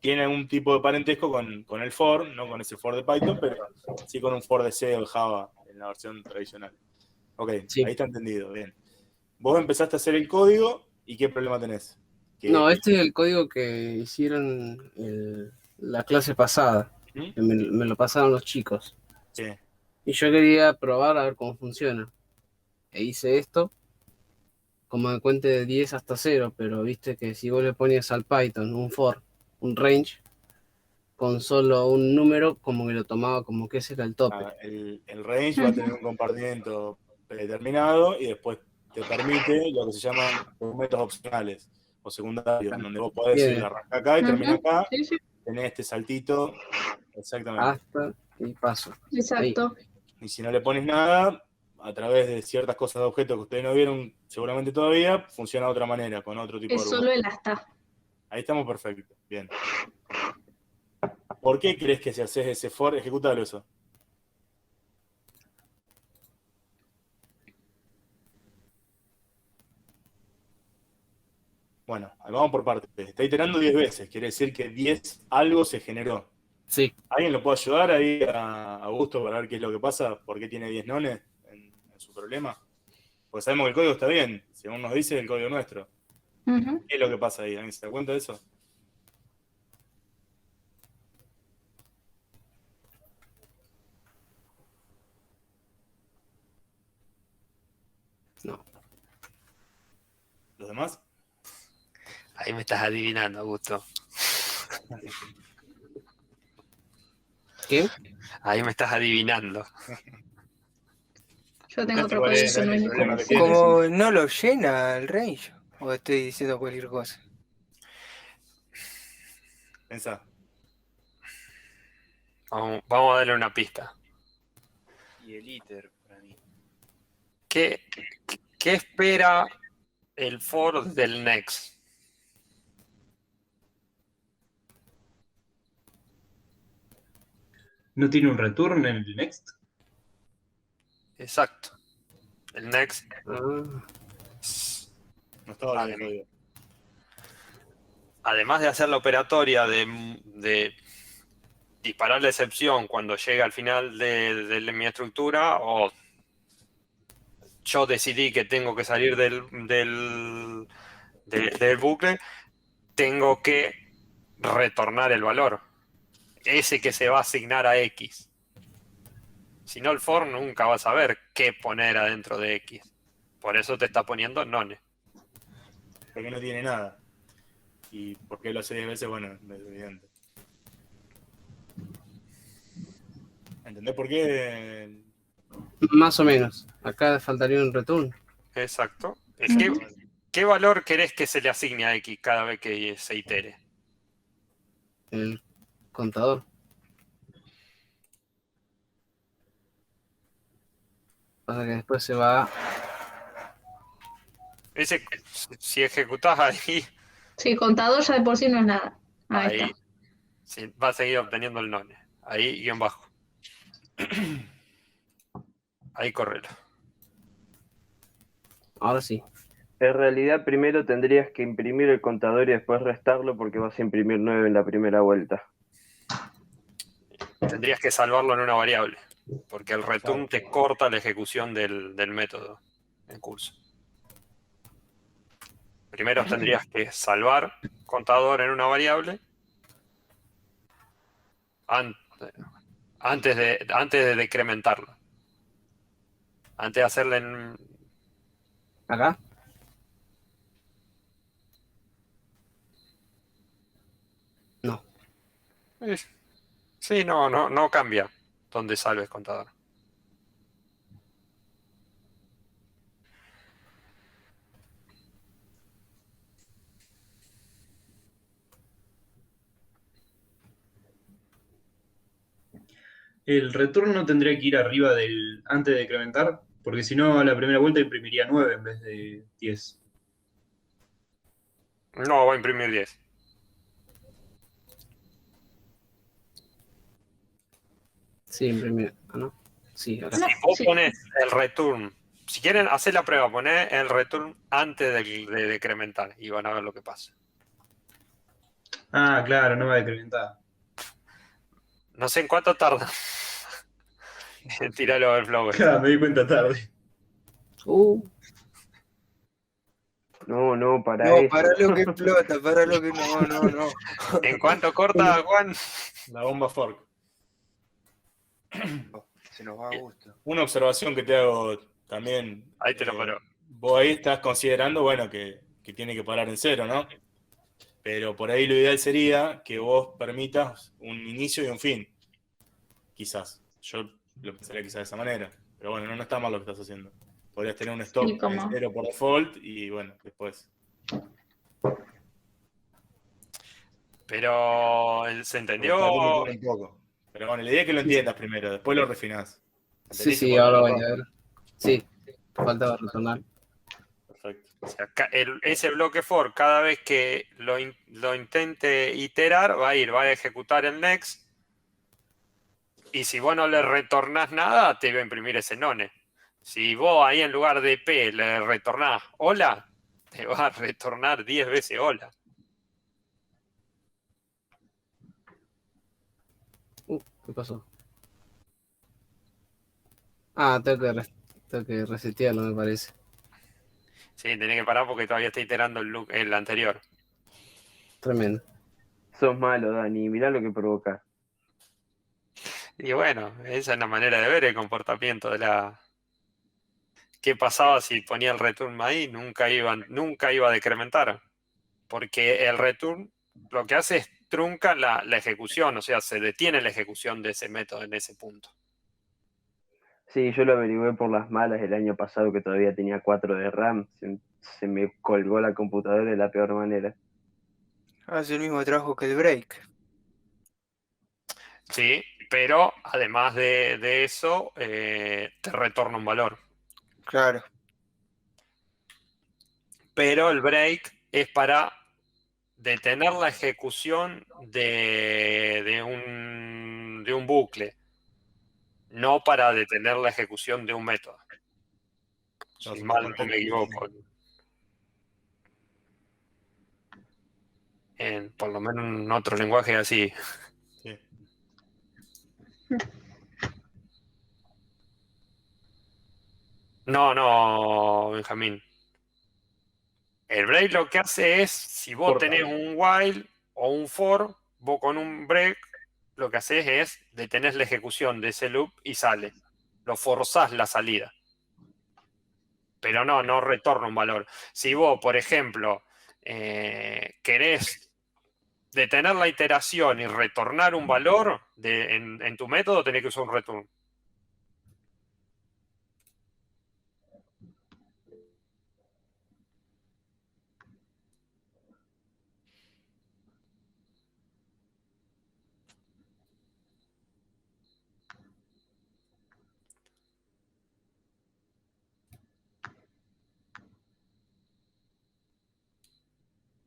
Tiene un tipo de parentesco con el for, no con ese for de Python, pero sí con un for de C o de Java en la versión tradicional. Ok, sí. Ahí está entendido, bien. Vos empezaste a hacer el código y ¿qué problema tenés? No, este es el código que hicieron la clase pasada. Que me lo pasaron los chicos. Sí. Y yo quería probar a ver cómo funciona. E hice esto. Como me cuente de 10 hasta 0, pero viste que si vos le pones al Python un for, un range, con solo un número, como que lo tomaba como que ese era el tope. El range va a tener un compartimiento predeterminado y después te permite lo que se llaman documentos opcionales o secundarios, donde vos podés decir arranca acá y termina acá, tenés este saltito, exactamente. Hasta y paso. Exacto. Ahí. Y si no le pones nada, a través de ciertas cosas de objetos que ustedes no vieron seguramente todavía, funciona de otra manera, con otro tipo de Es solo el hasta. Ahí estamos perfectos, bien. ¿Por qué crees que si haces ese for, ejecutalo eso? Bueno, vamos por partes. Está iterando 10 veces, quiere decir que 10 algo se generó. Sí. ¿Alguien lo puede ayudar ahí a Augusto para ver qué es lo que pasa? ¿Por qué tiene 10 nones en su problema? Porque sabemos que el código está bien, según nos dice el código nuestro. ¿Qué es lo que pasa ahí? ¿Alguien se da cuenta de eso? No. ¿Los demás? Ahí me estás adivinando, Augusto. ¿Qué? Ahí me estás adivinando. Yo tengo otro código que no es ni Como no lo llena el range, o estoy diciendo cualquier cosa. Pensá. Vamos a darle una pista. Y el iter para mí. ¿Qué espera el for del next? ¿No tiene un return en el next? Exacto. El next. No estaba bien el código. Además de hacer la operatoria de disparar la excepción cuando llega al final de mi estructura, o yo decidí que tengo que salir del bucle, tengo que retornar el valor. ese que se va a asignar a X. Si no, el for nunca va a saber qué poner adentro de X. Por eso te está poniendo none. Porque no tiene nada. Y por qué lo hace 10 veces, bueno, es evidente. ¿Entendés por qué? Más o menos. Acá faltaría un return. Exacto. ¿Qué valor querés que se le asigne a X cada vez que se itere? El contador. Pasa que después se va. Si ejecutás ahí, Sí, contador ya de por sí no es nada. Ahí ahí está. sí, va a seguir obteniendo el none. Ahí, guión bajo. Ahí correlo. Ahora sí. En realidad primero tendrías que imprimir el contador y después restarlo porque vas a imprimir 9 en la primera vuelta. Tendrías que salvarlo en una variable, porque el return te corta la ejecución del método en curso. Primero tendrías que salvar contador en una variable antes de decrementarlo. Antes de hacerle en... ¿Acá? No. Sí, no cambia donde salves contador. El return no tendría que ir arriba del antes de decrementar, porque si no a la primera vuelta imprimiría 9 en vez de 10. No, va a imprimir 10. Sí, imprimir. Ah, ¿no? Sí, acá. Si vos pones el return, si quieren hacer la prueba, poné el return antes de decrementar y van a ver lo que pasa. Ah, claro, no va a decrementar. No sé en cuánto tarda en tirar el overflow. Claro, me di cuenta tarde. No, para No, eso. para lo que explota, para lo que no. ¿En cuánto corta, Juan? La bomba fork. Se nos va a gusto. Una observación que te hago también. Ahí te lo paró. Vos ahí estás considerando, bueno, que tiene que parar en 0, ¿no? Pero por ahí lo ideal sería que vos permitas un inicio y un fin. Quizás. Yo lo pensaría quizás de esa manera. Pero bueno, no está mal lo que estás haciendo. Podrías tener un stop Sí, ¿cómo? en 0 por default y bueno, después. Pero se entendió. Un poco. Pero bueno, la idea es que lo entiendas primero, después lo refinás. Sí, ahora voy a ver. Sí, faltaba retornar. Perfecto. O sea, ese bloque for, cada vez que lo intente iterar, va a ejecutar el next. Y si vos no le retornás nada, te va a imprimir ese none. Si vos ahí en lugar de P le retornás hola, te va a retornar 10 veces hola. ¿Qué pasó? Ah, tengo que resetearlo, me parece. Sí, tenés que parar porque todavía está iterando el anterior. Tremendo. Sos malo, Dani. Mirá lo que provoca. Y bueno, esa es la manera de ver el comportamiento de la... ¿Qué pasaba si ponía el return ahí? Nunca iba a decrementar. Porque el return lo que hace es trunca la ejecución, o sea, se detiene la ejecución de ese método en ese punto. Sí, yo lo averigüé por las malas el año pasado que todavía tenía 4 de RAM. Se me colgó la computadora de la peor manera. Hace el mismo trabajo que el break. Sí, pero además de eso, te retorna un valor. Claro. Pero el break es para detener la ejecución de un bucle, no para detener la ejecución de un método. No, Si mal no me equivoco. Por lo menos en otro lenguaje así. Sí. No, Benjamín. El break lo que hace es, si vos Corta. tenés un while o un for, vos con un break lo que haces es detener la ejecución de ese loop y sale. Lo forzás la salida. Pero no retorna un valor. Si vos, por ejemplo, querés detener la iteración y retornar un valor en tu método, tenés que usar un return.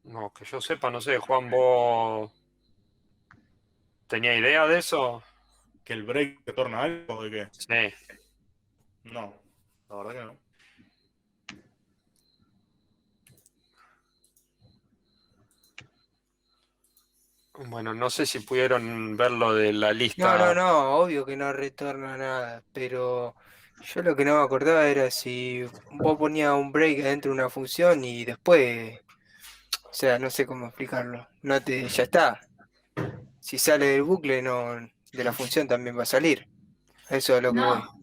No, que yo sepa, no sé, Juan, ¿vos tenía idea de eso? ¿Que el break retorna algo o de qué? Sí. No, la verdad que no. Bueno, no sé si pudieron ver lo de la No, lista. no, obvio que no retorna nada, pero yo lo que no me acordaba era si vos ponías un break dentro de una función y después, o sea, no sé cómo explicarlo, ya está. Si sale del bucle, no, de la función también va a salir. Eso es a lo que voy. No,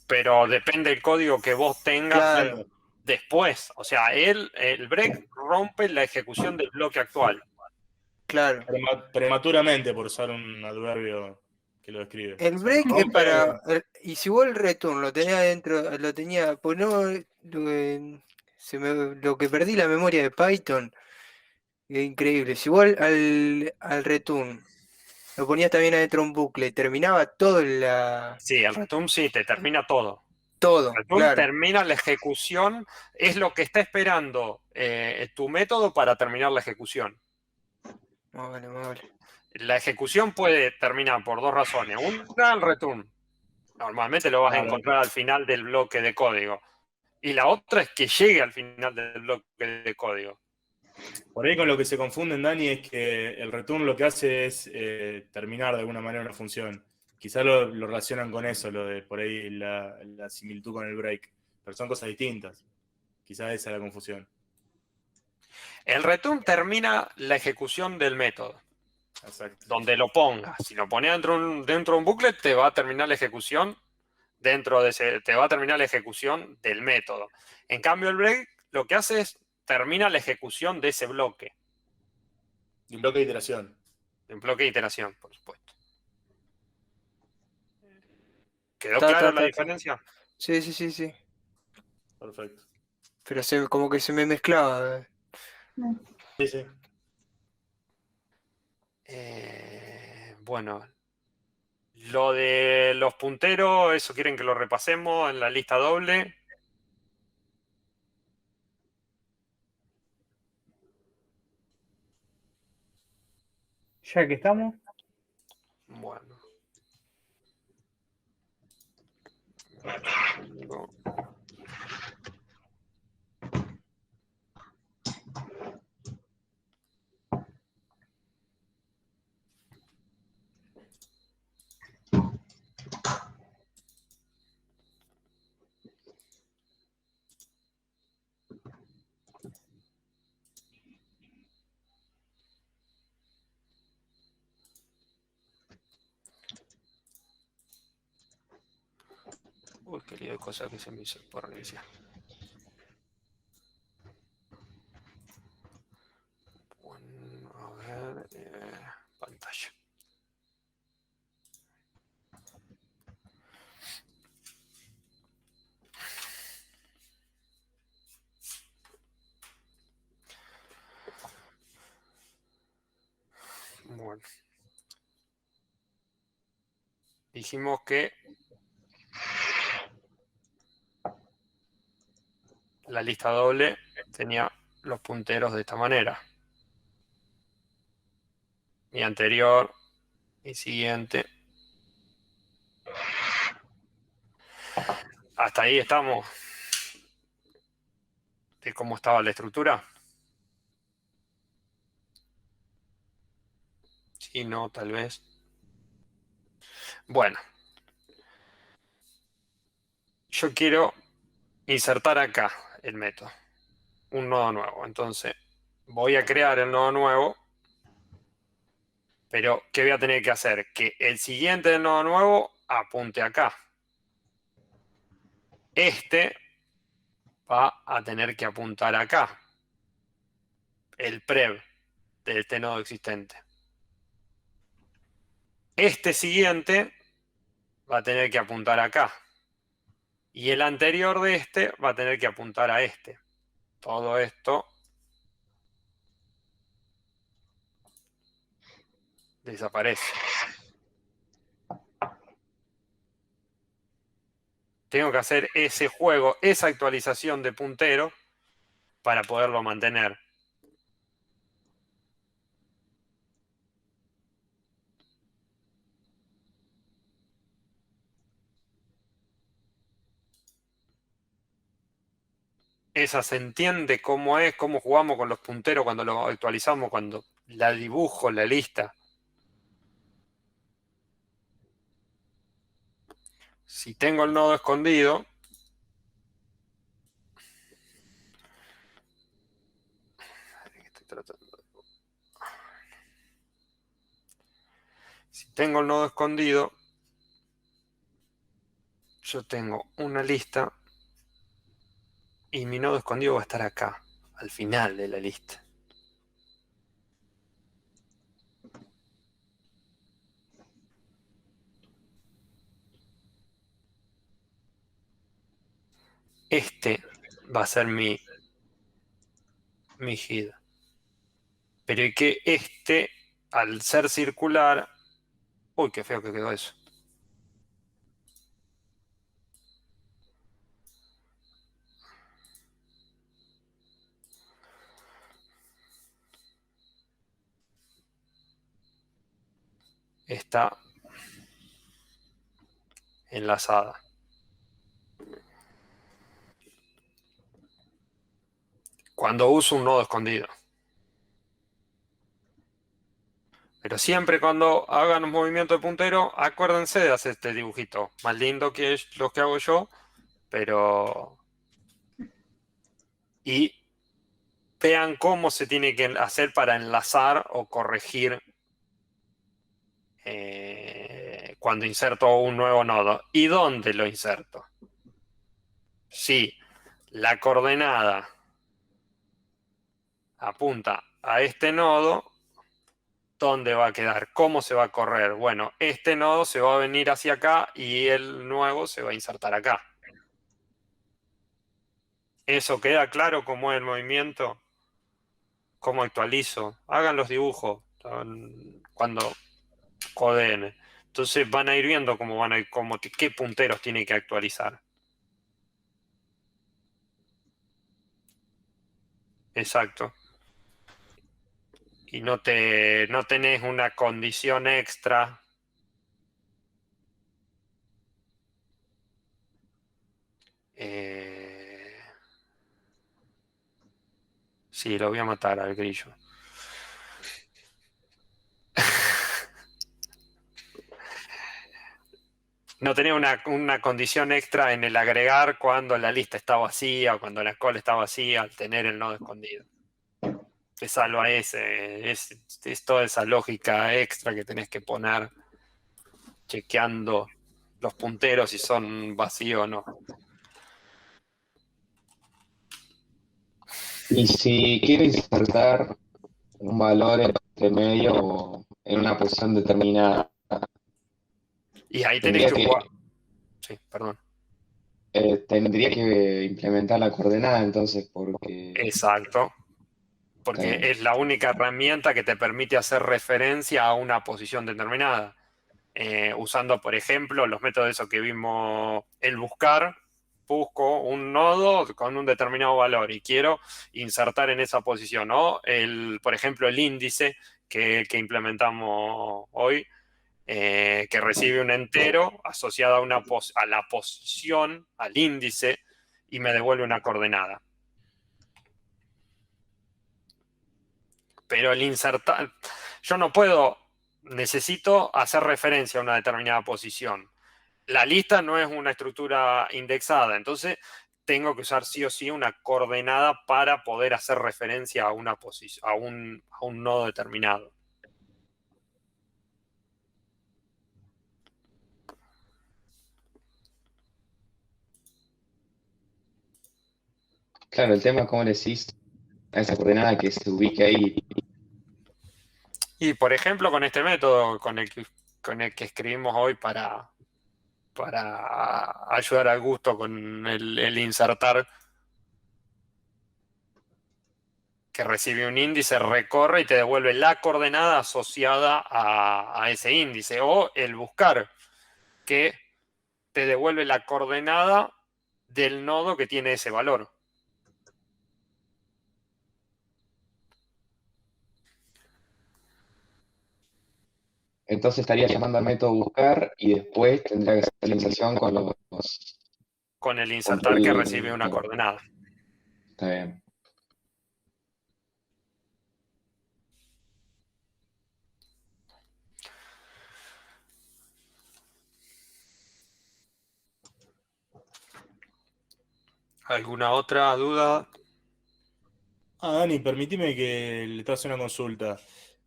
Pero depende del código que vos tengas Claro, después. O sea, el break rompe la ejecución del bloque actual. claro. Prematuramente, por usar un adverbio que lo describe. El O sea, break es rompe. y si vos el return lo tenía dentro, pues no, lo que perdí la memoria de Python, es increíble. Si vos al return lo ponías también adentro de un bucle, terminaba Sí, el return sí, te termina todo. todo, El return claro. termina la ejecución, es lo que está esperando tu método para terminar la ejecución. Más vale, más vale. La ejecución puede terminar por dos razones. Una, el return. Normalmente lo vas a Claro. encontrar al final del bloque de código. Y la otra es que llegue al final del bloque de código. Por ahí con lo que se confunden, Dani, es que el return lo que hace es terminar de alguna manera una función. Quizás lo relacionan con eso, lo de por ahí la similitud con el break. Pero son cosas distintas. Quizás esa es la confusión. El return termina la ejecución del método. Exacto. Donde lo pongas. Si lo pones dentro de un bucle, te va a terminar la ejecución te va a terminar la ejecución del método. En cambio, el break lo que hace es termina la ejecución de ese bloque. Y un bloque de iteración. De un bloque de iteración, por supuesto. ¿Quedó Ta, clara ta, la ta, ta. diferencia? Sí, sí, sí, sí. Perfecto. Pero como que se me mezclaba. Sí, sí. Bueno, lo de los punteros, eso quieren que lo repasemos en la lista doble. Ya que estamos. Bueno. Uy, qué lío de cosas que se me hizo por reiniciar. Bueno, a ver, pantalla. Bueno. Dijimos que la lista doble tenía los punteros de esta manera. Mi anterior, mi siguiente. Hasta ahí estamos. De cómo estaba la estructura. Sí, no, tal vez. Bueno. Yo quiero insertar acá el método. Un nodo nuevo. Entonces, voy a crear el nodo nuevo. Pero, ¿qué voy a tener que hacer? Que el siguiente del nodo nuevo apunte acá. Este va a tener que apuntar acá. El prev de este nodo existente. Este siguiente va a tener que apuntar acá. Y el anterior de este va a tener que apuntar a este. Todo esto desaparece. Tengo que hacer ese juego, esa actualización de puntero para poderlo mantener. Esa se entiende cómo es, cómo jugamos con los punteros cuando lo actualizamos, cuando la dibujo, la lista. Si tengo el nodo escondido, si tengo el nodo escondido, yo tengo una lista y mi nodo escondido va a estar acá, al final de la lista. Este va a ser mi head. Pero y que este, al ser circular... Uy, qué feo que quedó eso. Está enlazada. Cuando uso un nodo escondido. Pero siempre cuando hagan un movimiento de puntero, acuérdense de hacer este dibujito. Más lindo que los que hago yo, pero... Y vean cómo se tiene que hacer para enlazar o corregir cuando inserto un nuevo nodo. ¿Y dónde lo inserto? Si la coordenada apunta a este nodo, ¿dónde va a quedar? ¿Cómo se va a correr? Bueno, este nodo se va a venir hacia acá y el nuevo se va a insertar acá. ¿Eso queda claro cómo es el movimiento? ¿Cómo actualizo? Hagan los dibujos cuando codeen. Entonces van a ir viendo cómo van a ir, qué punteros tienen que actualizar. Exacto. Y no tenés una condición extra. Sí, lo voy a matar al grillo. No tenía una condición extra en el agregar cuando la lista está vacía o cuando la call está vacía al tener el nodo escondido. Te salva es toda esa lógica extra que tenés que poner chequeando los punteros si son vacíos o no. Y si quiero insertar un valor entre medio o en una posición determinada, Y ahí tenés que jugar. Sí, perdón. tendría que implementar la coordenada entonces, porque... Exacto. Porque es la única herramienta que te permite hacer referencia a una posición determinada. Usando, por ejemplo, los métodos esos que vimos, el buscar. Busco un nodo con un determinado valor y quiero insertar en esa posición. O, por ejemplo, el índice que implementamos hoy, que recibe un entero asociado a la posición, al índice, y me devuelve una coordenada. Pero el insertar, yo no puedo, necesito hacer referencia a una determinada posición. La lista no es una estructura indexada, entonces tengo que usar sí o sí una coordenada para poder hacer referencia a una posición, a un nodo determinado. Claro, el tema es cómo le decís a esa coordenada que se ubique ahí. Y por ejemplo, con este método con el que escribimos hoy para ayudar al gusto con el insertar, que recibe un índice, recorre y te devuelve la coordenada asociada a ese índice, o el buscar, que te devuelve la coordenada del nodo que tiene ese valor. Entonces estaría llamando al método buscar y después tendría que hacer la inserción con Con el con insertar que todo recibe una coordenada. Está bien. ¿Alguna otra duda? Dani, permíteme que le traiga una consulta.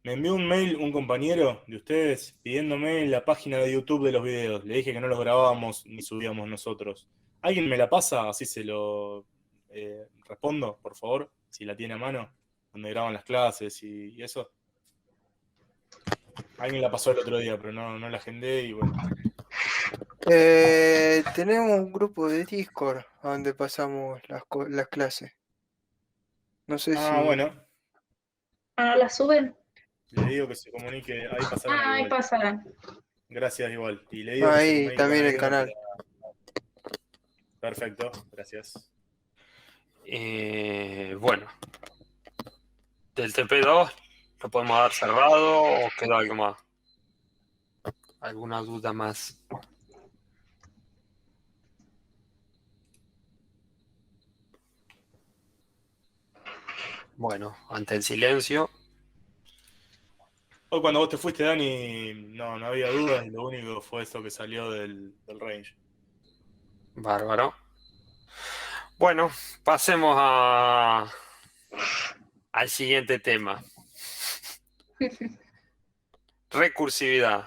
Me envió un mail un compañero de ustedes pidiéndome la página de YouTube de los videos. Le dije que no los grabábamos ni subíamos nosotros. ¿Alguien me la pasa? Así se lo respondo, por favor, si la tiene a mano, donde graban las clases y eso. Alguien la pasó el otro día, pero no la agendé y bueno. Tenemos un grupo de Discord donde pasamos las clases. No sé si... Bueno, ¿No la suben? le digo que se comunique. Ahí pasaron Ah, ahí igual. pasarán. Gracias igual. Y le digo que se Ahí comunique con también el alguno canal. Perfecto, gracias. Bueno, del TP2 lo podemos dar cerrado o queda algo más. ¿Alguna duda más? Bueno, ante el silencio. Hoy cuando vos te fuiste, Dani, no había dudas, lo único fue eso que salió del range. Bárbaro. Bueno, pasemos al siguiente tema. Recursividad.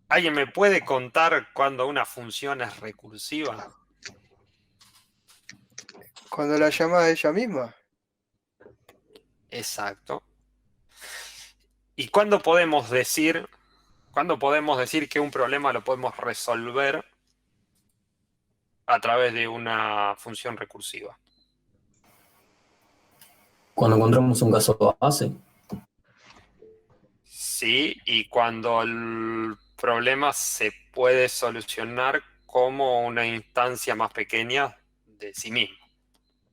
¿Alguien me puede contar cuándo una función es recursiva? Cuando la llama ella misma. Exacto. ¿Y cuándo podemos decir que un problema lo podemos resolver a través de una función recursiva? Cuando encontramos un caso base. Sí, y cuando el problema se puede solucionar como una instancia más pequeña de sí mismo.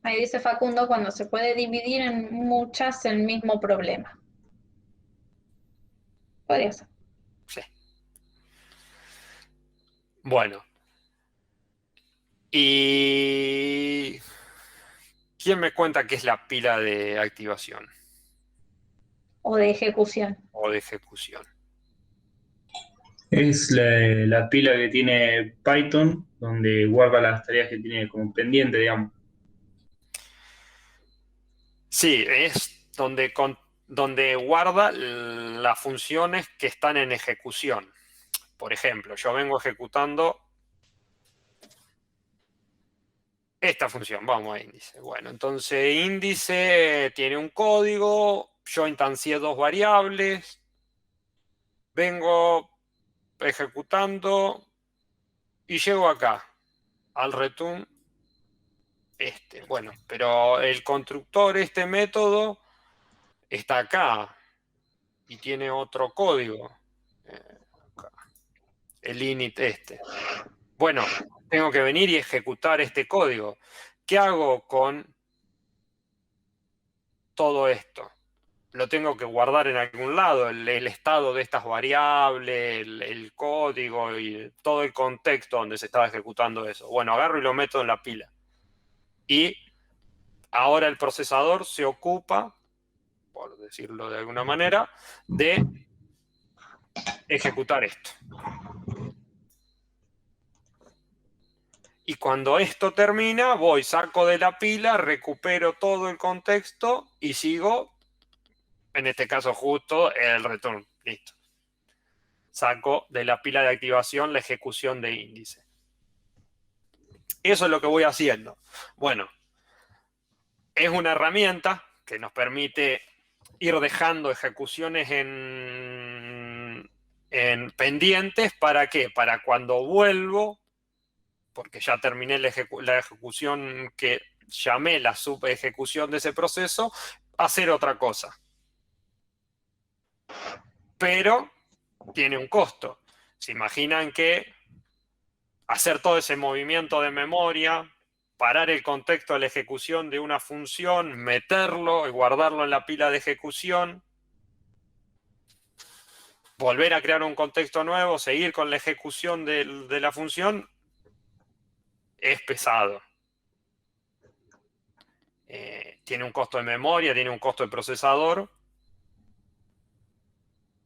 Ahí dice Facundo cuando se puede dividir en muchas el mismo problema. Podría ser. Sí. Bueno. ¿Y quién me cuenta qué es la pila de activación O de ejecución. o de ejecución? Es la pila que tiene Python, donde guarda las tareas que tiene como pendiente, digamos. Sí, es donde guarda las funciones que están en ejecución. Por ejemplo, yo vengo ejecutando esta función, vamos a índice. Bueno, entonces índice tiene un código, yo instancié dos variables, vengo ejecutando y llego acá, al return este. Bueno, pero el constructor, este método, está acá y tiene otro código. Acá. El init este. Bueno, tengo que venir y ejecutar este código. ¿Qué hago con todo esto? Lo tengo que guardar en algún lado, el estado de estas variables, el código y todo el contexto donde se estaba ejecutando eso. Bueno, agarro y lo meto en la pila. Y ahora el procesador se ocupa, por decirlo de alguna manera, de ejecutar esto. Y cuando esto termina, voy, saco de la pila, recupero todo el contexto y sigo, en este caso justo, el return. Listo. Saco de la pila de activación la ejecución de índice. Eso es lo que voy haciendo. Bueno, es una herramienta que nos permite ir dejando ejecuciones en pendientes. ¿Para qué? Para cuando vuelvo, porque ya terminé la ejecución que llamé la subejecución de ese proceso, hacer otra cosa. Pero tiene un costo. ¿Se imaginan que hacer todo ese movimiento de memoria, parar el contexto de la ejecución de una función, meterlo y guardarlo en la pila de ejecución, volver a crear un contexto nuevo, seguir con la ejecución de la función, es pesado. Tiene un costo de memoria, tiene un costo de procesador,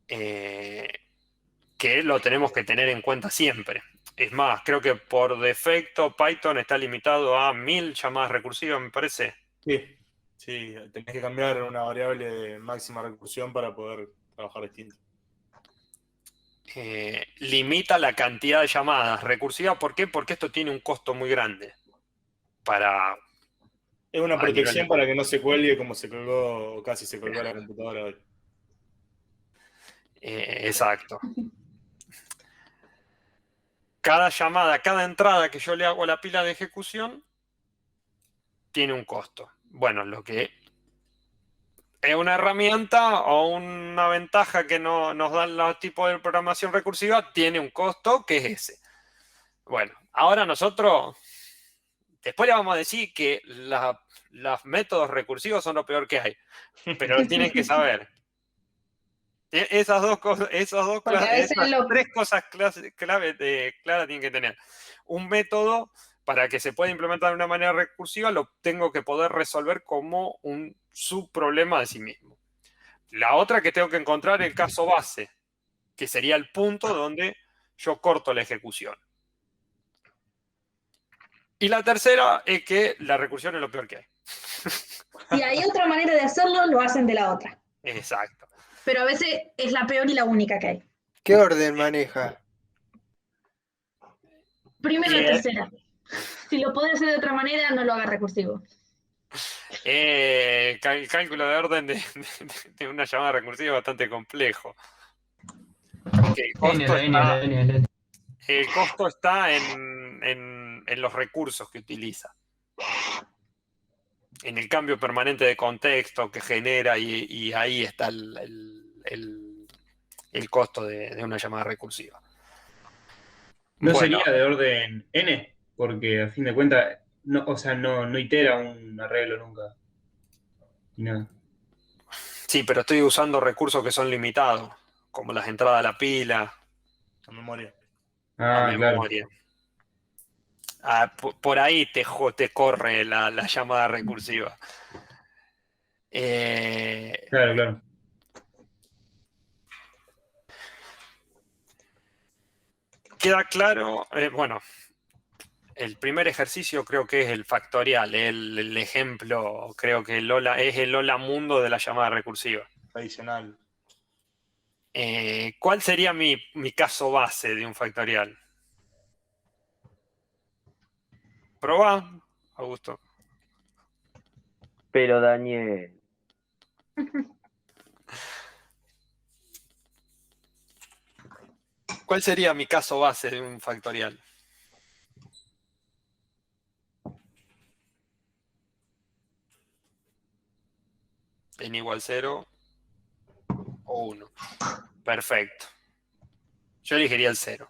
que lo tenemos que tener en cuenta siempre. Es más, creo que por defecto Python está limitado a 1000 llamadas recursivas, me parece. Sí, sí, tenés que cambiar una variable de máxima recursión para poder trabajar distinto. Limita la cantidad de llamadas recursivas. ¿Por qué? Porque esto tiene un costo muy grande. Es una protección para que no se cuelgue como se colgó, o casi se colgó la computadora hoy. Exacto. Cada llamada, cada entrada que yo le hago a la pila de ejecución tiene un costo. Bueno, lo que es una herramienta o una ventaja que nos dan los tipos de programación recursiva, tiene un costo que es ese. Bueno, ahora nosotros, después le vamos a decir que los métodos recursivos son lo peor que hay, pero lo tienen que saber. Esas tres cosas clave tienen que tener. Un método, para que se pueda implementar de una manera recursiva, lo tengo que poder resolver como un subproblema de sí mismo. La otra que tengo que encontrar es el caso base, que sería el punto donde yo corto la ejecución. Y la tercera es que la recursión es lo peor que hay. Si hay otra manera de hacerlo, lo hacen de la otra. Exacto. Pero a veces es la peor y la única que hay. ¿Qué orden maneja? Primero y tercera. Si lo podés hacer de otra manera, no lo hagas recursivo. El cálculo de orden de una llamada recursiva es bastante complejo. El costo está en los recursos que utiliza. En el cambio permanente de contexto que genera, y ahí está el costo de una llamada recursiva. ¿No sería de orden n? Porque a fin de cuentas, no itera un arreglo nunca. Y nada. Sí, pero estoy usando recursos que son limitados, como las entradas a la pila. La memoria. La memoria. Por ahí te corre la llamada recursiva. Claro. Queda claro, bueno, el primer ejercicio creo que es el factorial, el ejemplo, creo que es el Hola Mundo de la llamada recursiva. Adicional. ¿Cuál sería mi caso base de un factorial? Probá, Augusto. Pero Daniel. ¿Cuál sería mi caso base de un factorial? N igual 0 o 1. Perfecto. Yo elegiría el 0.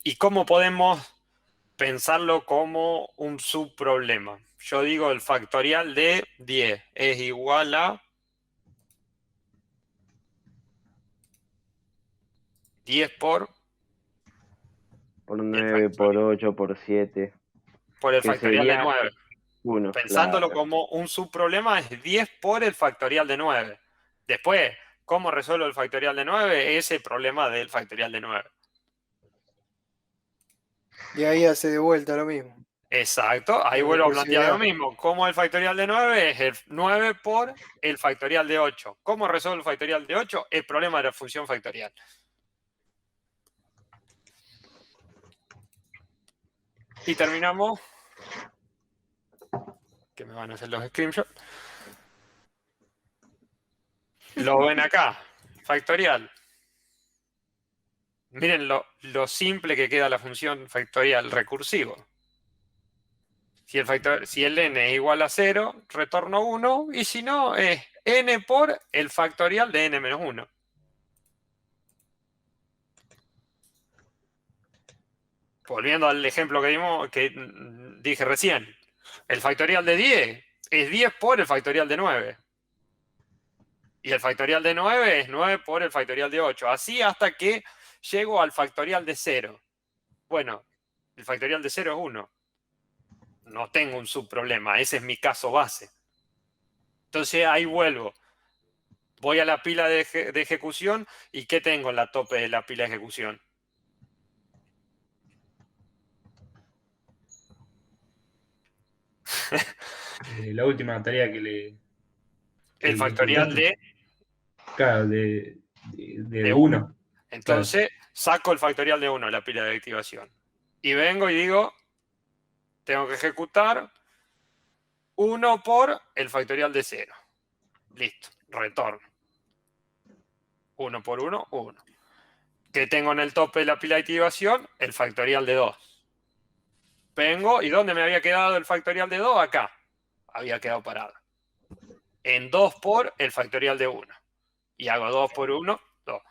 ¿Y cómo podemos pensarlo como un subproblema? Yo digo el factorial de 10 es igual a 10 por 9, por 8, por 7. Por el factorial de 9. 1, Pensándolo claro. como un subproblema es 10 por el factorial de 9. Después, ¿cómo resuelvo el factorial de 9? Ese problema del factorial de 9. Y ahí hace de vuelta lo mismo. Exacto, ahí vuelvo a plantear lo mismo. ¿Cómo el factorial de 9? Es el 9 por el factorial de 8. ¿Cómo resuelvo el factorial de 8? El problema de la función factorial. Y terminamos, que me van a hacer los screenshots. Lo ven acá, factorial. Miren lo simple que queda la función factorial recursivo. Si el n es igual a 0, retorno 1, y si no, es n por el factorial de n menos 1. Volviendo al ejemplo que dije recién, el factorial de 10 es 10 por el factorial de 9. Y el factorial de 9 es 9 por el factorial de 8. Así hasta que llego al factorial de 0. Bueno, el factorial de 0 es 1. No tengo un subproblema, ese es mi caso base. Entonces ahí vuelvo. Voy a la pila de ejecución y ¿qué tengo en la tope de la pila de ejecución? La última tarea que le... El factorial de... Claro, de 1. 1. Entonces saco el factorial de 1 de la pila de activación. Y vengo y digo, tengo que ejecutar 1 por el factorial de 0. Listo, retorno. 1 por 1, 1. ¿Qué tengo en el tope de la pila de activación? El factorial de 2. Vengo, ¿y dónde me había quedado el factorial de 2? Acá. Había quedado parado. En 2 por el factorial de 1. Y hago 2 por 1, 2.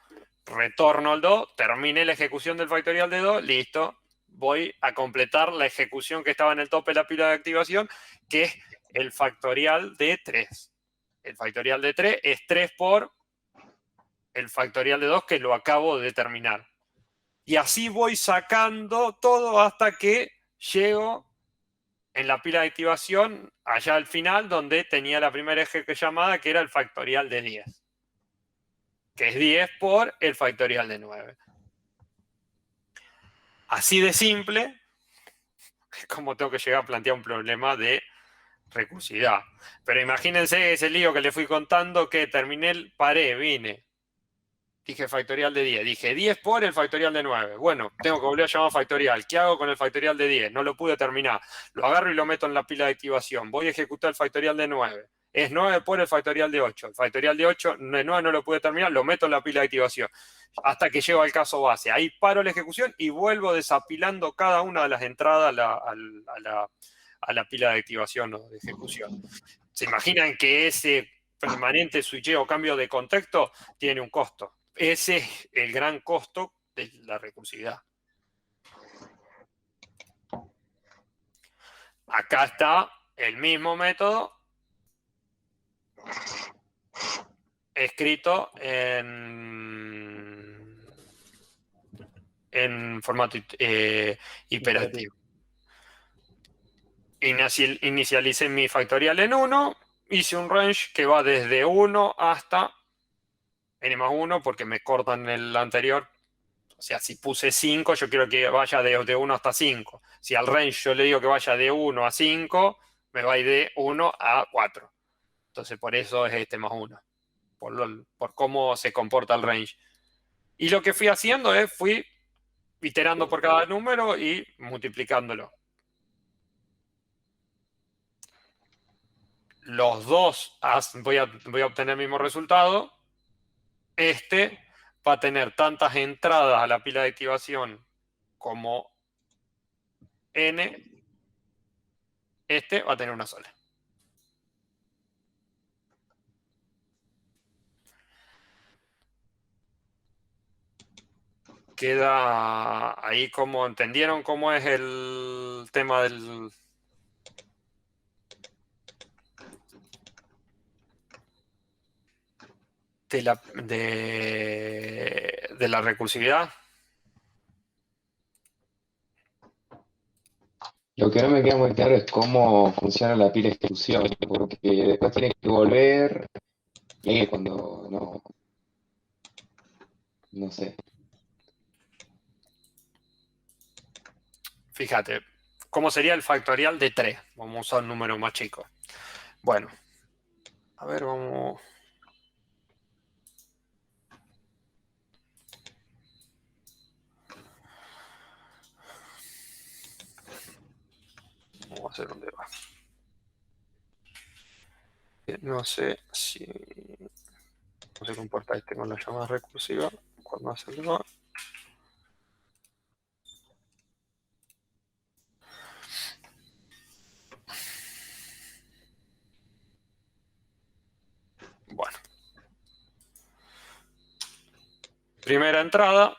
Retorno al 2, terminé la ejecución del factorial de 2, listo. Voy a completar la ejecución que estaba en el tope de la pila de activación, que es el factorial de 3. El factorial de 3 es 3 por el factorial de 2 que lo acabo de terminar. Y así voy sacando todo hasta que llego en la pila de activación, allá al final, donde tenía la primera llamada, que era el factorial de 10. Que es 10 por el factorial de 9. Así de simple es como tengo que llegar a plantear un problema de recursividad. Pero imagínense ese lío que le fui contando, que terminé, paré, vine. Dije factorial de 10. Dije 10 por el factorial de 9. Bueno, tengo que volver a llamar factorial. ¿Qué hago con el factorial de 10? No lo pude terminar. Lo agarro y lo meto en la pila de activación. Voy a ejecutar el factorial de 9. Es 9 por el factorial de 8. El factorial de 8, de 9 no lo pude terminar, lo meto en la pila de activación. Hasta que llego al caso base. Ahí paro la ejecución y vuelvo desapilando cada una de las entradas a la pila de activación o de ejecución. ¿Se imaginan que ese permanente switcheo o cambio de contexto tiene un costo? Ese es el gran costo de la recursividad. Acá está el mismo método escrito en formato iterativo. Inicialicé mi factorial en 1, hice un range que va desde 1 hasta n más 1 porque me cortan el anterior. O sea, si puse 5, yo quiero que vaya de 1 hasta 5. Si al range yo le digo que vaya de 1 a 5, me va a ir de 1 a 4. Entonces por eso es este más 1. Por cómo se comporta el range. Y lo que fui haciendo es, fui iterando por cada número y multiplicándolo. Los dos voy a obtener el mismo resultado. Este va a tener tantas entradas a la pila de activación como n. Este va a tener una sola. Queda ahí como, ¿entendieron cómo es el tema del... de la recursividad? Lo que no me queda muy claro es cómo funciona la pila de ejecución, porque después tienes que volver y ahí es cuando no sé. Fíjate, ¿cómo sería el factorial de 3? Vamos a usar un número más chico. Bueno, a ver, vamos... Vamos a hacer un debug. No sé si... ¿Cómo se comporta este con la llamada recursiva? Cuando hace el debug. Bueno. Primera entrada.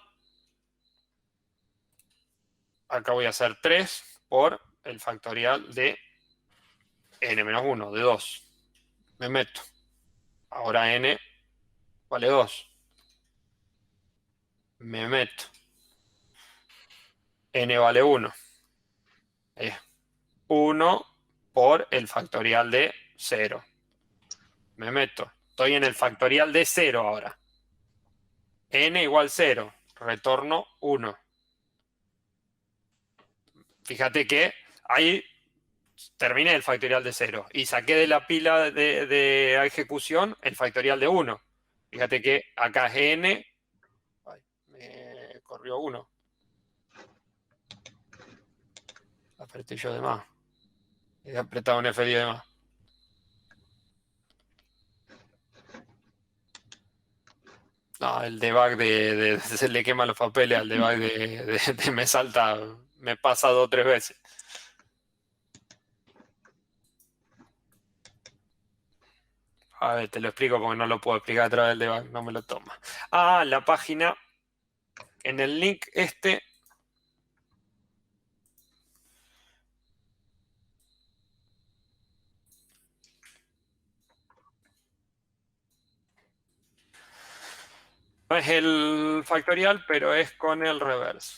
Acá voy a hacer 3 por el factorial de n-1, de 2. Me meto. Ahora n vale 2. Me meto. N vale 1. 1 por el factorial de 0. Me meto. Estoy en el factorial de 0 ahora. N igual 0. Retorno 1. Fíjate que ahí terminé el factorial de 0 y saqué de la pila de ejecución el factorial de 1. Fíjate que acá es n. Ay, me corrió 1. Apreté yo de más. He apretado un F10 de más. No, el debug se le queman los papeles al debug de me salta, me pasa 2 o 3 veces. A ver, te lo explico porque no lo puedo explicar a través del debug, no me lo toma. Ah, la página, en el link este, no es el factorial, pero es con el reverse.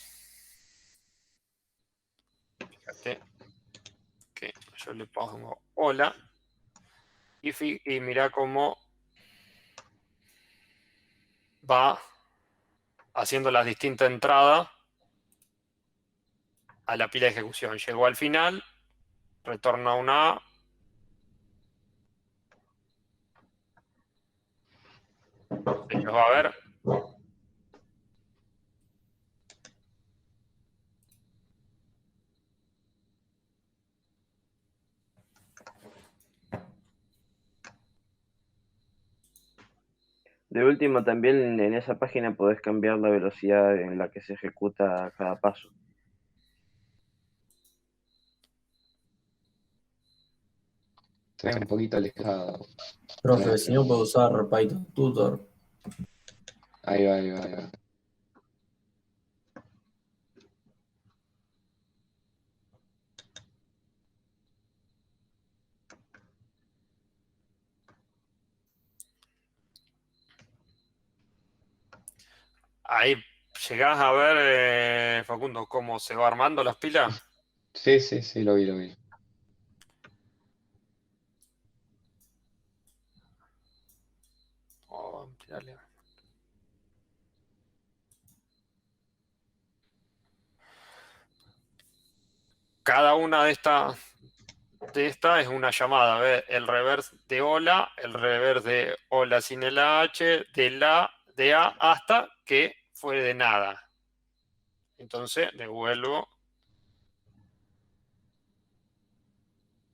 Fíjate que yo le pongo hola y mira cómo va haciendo las distintas entradas a la pila de ejecución. Llegó al final, retorna una A. Ellos va a ver. De último, también en esa página podés cambiar la velocidad en la que se ejecuta cada paso. Está un poquito alejado. Profe, si no puedo usar Python Tutor. Ahí va, ahí va, ahí va. Ahí llegás a ver, Facundo, cómo se va armando las pilas. Sí, sí, sí, lo vi, lo vi. Oh, tirarle. Cada una de estas es una llamada. ¿Ves? El reverse de hola, el reverse de hola sin el H, de A hasta que fue de nada. Entonces devuelvo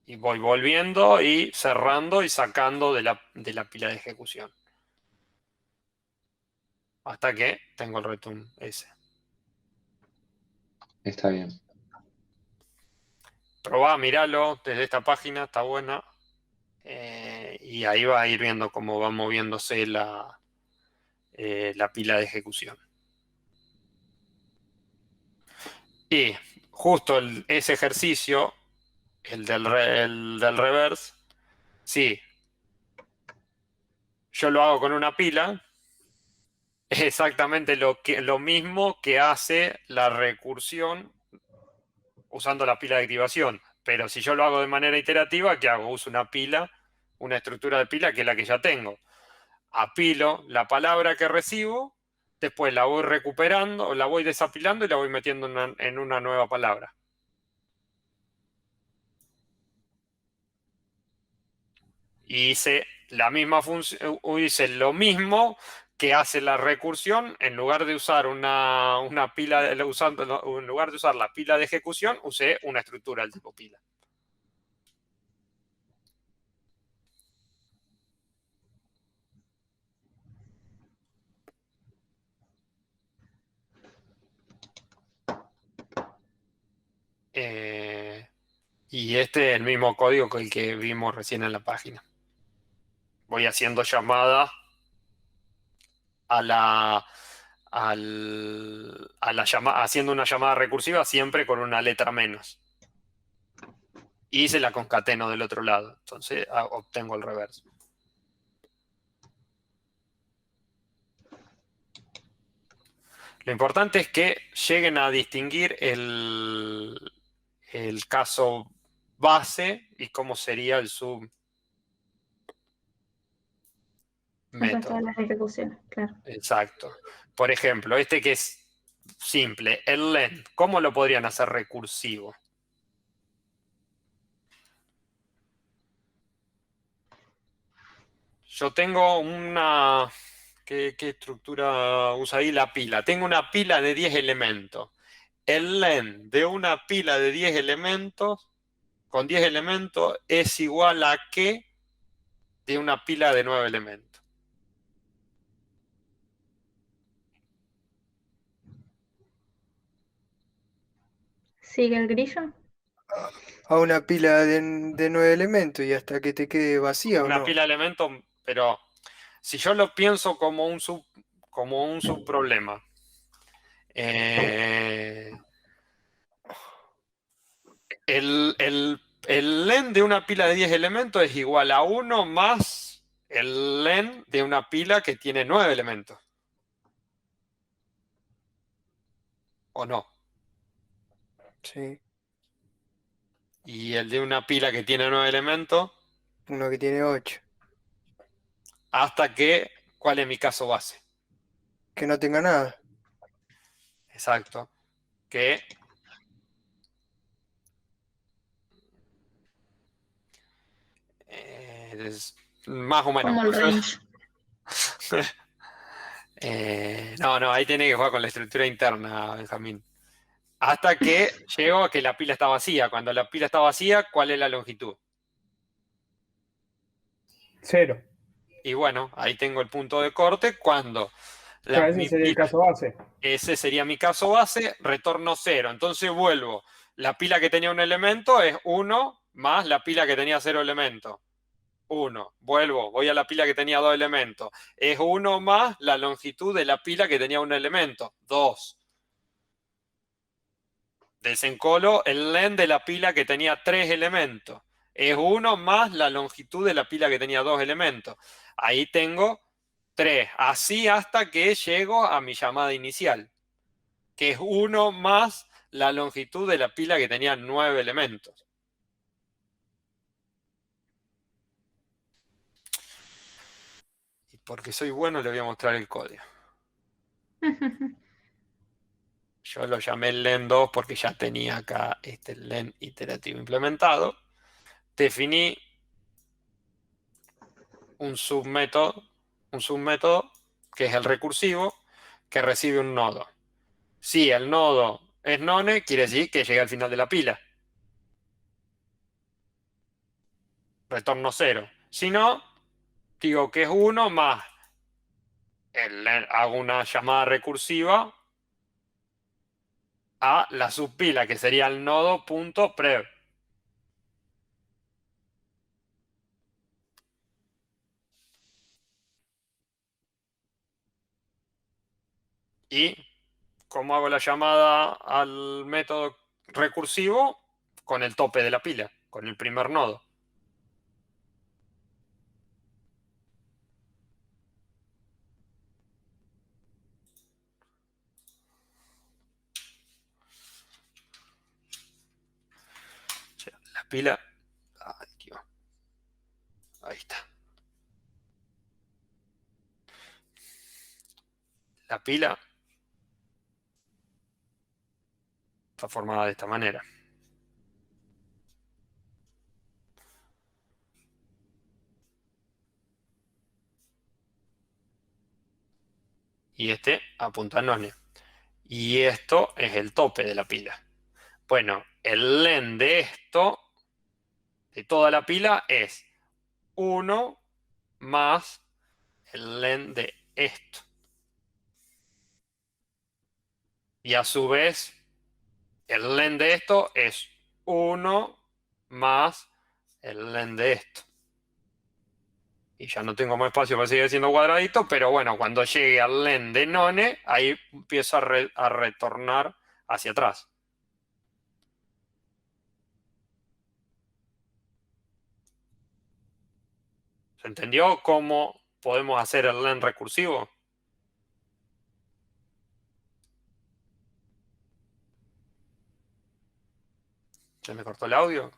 y voy volviendo y cerrando y sacando de la pila de ejecución. Hasta que tengo el return ese. Está bien. Probá, miralo desde esta página, está buena. Y ahí va a ir viendo cómo va moviéndose la pila de ejecución. Y justo ese ejercicio, el del reverse, sí, yo lo hago con una pila, es exactamente lo mismo que hace la recursión usando la pila de activación. Pero si yo lo hago de manera iterativa, ¿qué hago? Uso una pila, una estructura de pila que es la que ya tengo. Apilo la palabra que recibo, después la voy recuperando, la voy desapilando y la voy metiendo en una nueva palabra. Y hice la misma función, hice lo mismo que hace la recursión. En lugar de usar una pila, en lugar de usar la pila de ejecución, usé una estructura del tipo pila. Y este es el mismo código que el que vimos recién en la página. Voy haciendo llamada a la, haciendo una llamada recursiva siempre con una letra menos. Y se la concateno del otro lado. Entonces obtengo el reverso. Lo importante es que lleguen a distinguir el caso base y cómo sería el submétodo. El resto de las ejecuciones, claro. Exacto. Por ejemplo, este que es simple, el len, ¿cómo lo podrían hacer recursivo? Yo tengo una... ¿Qué estructura usa ahí la pila? Tengo una pila de 10 elementos. El len de una pila de 10 elementos, con 10 elementos, es igual a ¿qué? De una pila de 9 elementos. ¿Sigue el grillo? A una pila de 9 elementos y hasta que te quede vacía o Una no. pila de elementos, pero si yo lo pienso como un subproblema, el len de una pila de 10 elementos es igual a 1 más el len de una pila que tiene 9 elementos. ¿O no? Sí. Y el de una pila que tiene 9 elementos. Uno que tiene 8. Hasta que, ¿cuál es mi caso base? Que no tenga nada. Exacto. Que es más o menos. Como el range. No, ahí tiene que jugar con la estructura interna, Benjamín. Hasta que llego a que la pila está vacía. Cuando la pila está vacía, ¿cuál es la longitud? 0. Y bueno, ahí tengo el punto de corte cuando Ese sería el caso base. ese sería mi caso base, retorno 0. Entonces vuelvo. La pila que tenía un elemento es 1 más la pila que tenía 0 elementos. 1. Vuelvo, voy a la pila que tenía 2 elementos. Es 1 más la longitud de la pila que tenía un elemento. 2. Desencolo el len de la pila que tenía 3 elementos. Es 1 más la longitud de la pila que tenía 2 elementos. Ahí tengo 3. Así hasta que llego a mi llamada inicial, que es 1 más la longitud de la pila que tenía 9 elementos. Y porque soy bueno, le voy a mostrar el código. Yo lo llamé len 2 porque ya tenía acá este len iterativo implementado. Definí un submétodo que es el recursivo, que recibe un nodo. Si el nodo es none, quiere decir que llega al final de la pila. Retorno 0. Si no, digo que es 1 más hago una llamada recursiva a la subpila, que sería el nodo.prev. Y ¿cómo hago la llamada al método recursivo? Con el tope de la pila, con el primer nodo. La pila... Ay, Dios. Ahí está. La pila está formada de esta manera. Y este apunta a none. Y esto es el tope de la pila. Bueno, el len de esto, de toda la pila, es 1 más el len de esto. Y a su vez, el len de esto es 1 más el len de esto. Y ya no tengo más espacio para seguir haciendo cuadraditos, pero bueno, cuando llegue al len de none, ahí empiezo a retornar hacia atrás. ¿Se entendió cómo podemos hacer el len recursivo? ¿Se me cortó el audio?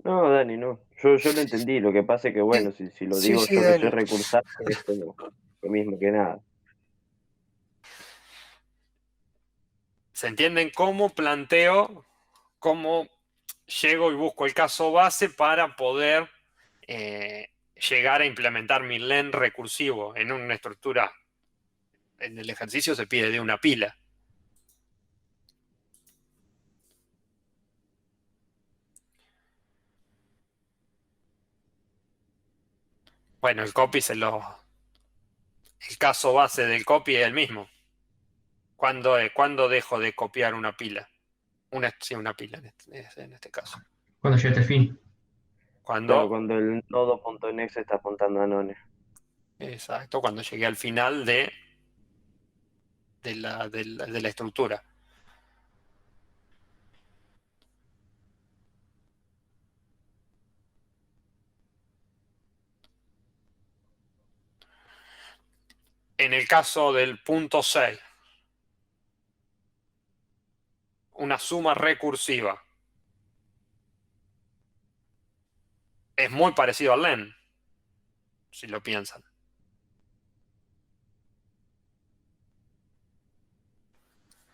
No, Dani, no. Yo lo entendí. Lo que pasa es que, bueno, si lo Sí, digo sí, yo que soy Dani. recursable, es como lo mismo que nada. ¿Se entienden cómo planteo, cómo llego y busco el caso base para poder llegar a implementar mi len recursivo en una estructura? En el ejercicio se pide de una pila. Bueno, el copy el caso base del copy es el mismo. ¿Cuándo dejo de copiar una pila? Sí, una pila en este caso. Cuando llegue el fin. Claro, cuando el nodo.next está apuntando a none. Exacto, cuando llegué al final de la estructura. En el caso del punto 6, una suma recursiva. Es muy parecido al len, si lo piensan.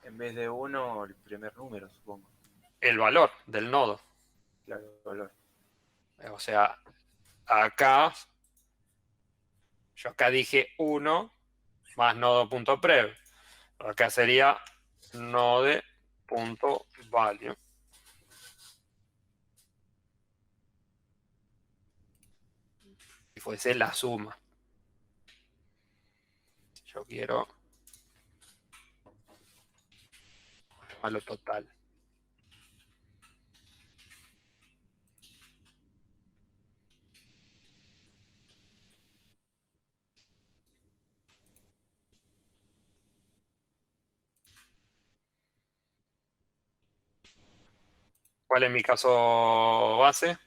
En vez de 1, el primer número, supongo. El valor del nodo. Claro, el valor. O sea, acá, yo acá dije 1 más nodo.prev. Acá sería node.value. Si fuese la suma. Yo quiero a lo total. ¿Cuál es mi caso base?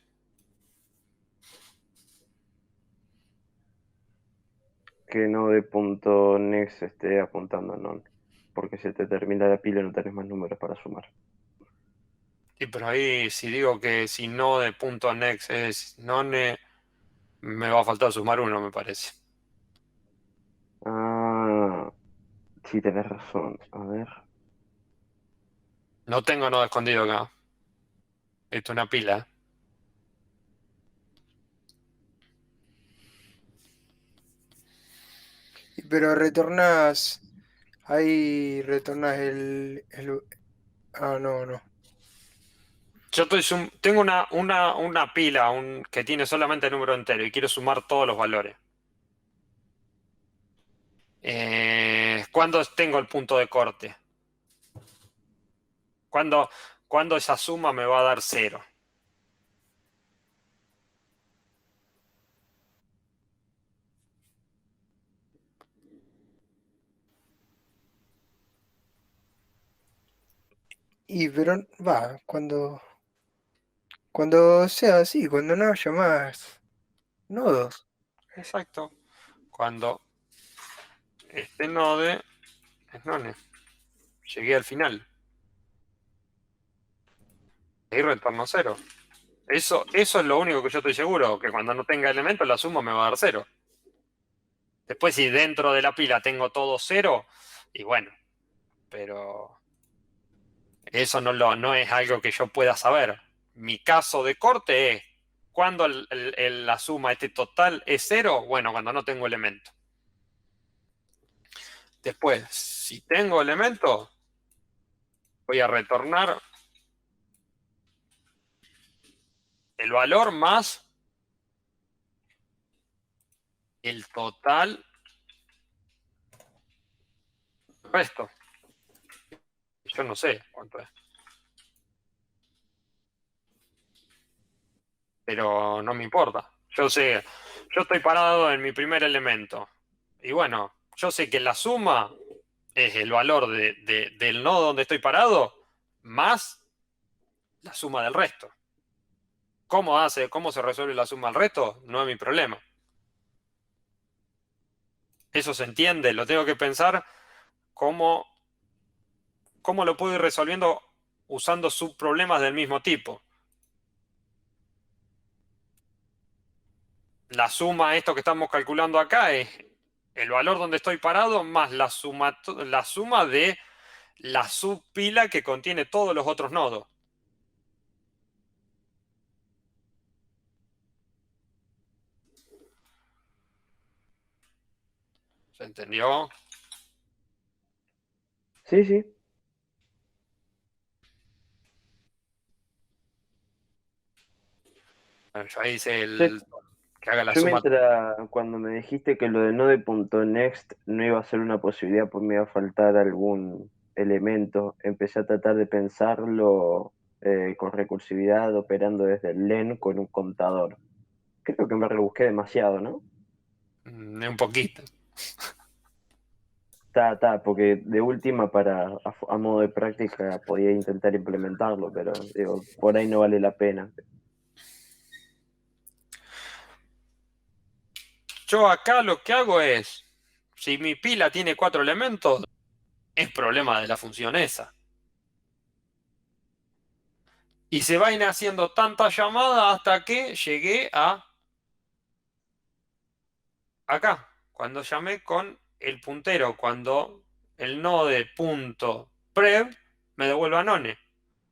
Que node.next esté apuntando a none. Porque se te termina la pila y no tenés más números para sumar. Sí, pero ahí si digo que si no de punto next es none, me va a faltar sumar 1, me parece. Ah, sí, tenés razón. A ver. No tengo nodo escondido acá. Esto es una pila. Pero retornás. Ahí retornás Ah, no. Yo tengo una pila que tiene solamente el número entero y quiero sumar todos los valores. ¿Cuándo tengo el punto de corte? ¿Cuándo esa suma me va a dar 0? Pero va, cuando sea así, cuando no haya más nodos. Exacto. Cuando este node es none. Llegué al final. Y retorno 0. Eso es lo único que yo estoy seguro, que cuando no tenga elementos la suma me va a dar 0. Después si dentro de la pila tengo todo 0, y bueno, pero eso no es algo que yo pueda saber. Mi caso de corte es, cuando la suma total es 0, bueno, cuando no tengo elemento. Después, si tengo elemento, voy a retornar el valor más el total resto. Yo no sé cuánto es. pero no me importa. Yo sé, yo estoy parado en mi primer elemento. Y bueno, yo sé que la suma es el valor del nodo donde estoy parado más la suma del resto. ¿Cómo se resuelve la suma del resto? No es mi problema. Eso se entiende, lo tengo que pensar cómo lo puedo ir resolviendo usando subproblemas del mismo tipo. La suma, esto que estamos calculando acá, es el valor donde estoy parado más la suma de la subpila que contiene todos los otros nodos. ¿Se entendió? Sí, sí. Bueno, yo ahí hice Sí. que haga la Yo suma. cuando me dijiste que lo de node.next no iba a ser una posibilidad porque me iba a faltar algún elemento, empecé a tratar de pensarlo con recursividad operando desde el len con un contador. Creo que me rebusqué demasiado, ¿no? Un poquito. Está, porque de última a modo de práctica podía intentar implementarlo, pero digo, por ahí no vale la pena. Yo acá lo que hago es, si mi pila tiene 4 elementos, es problema de la función esa. Y se va a ir haciendo tantas llamadas hasta que llegué a acá. Cuando llamé con el puntero, cuando el node.prev me devuelva none.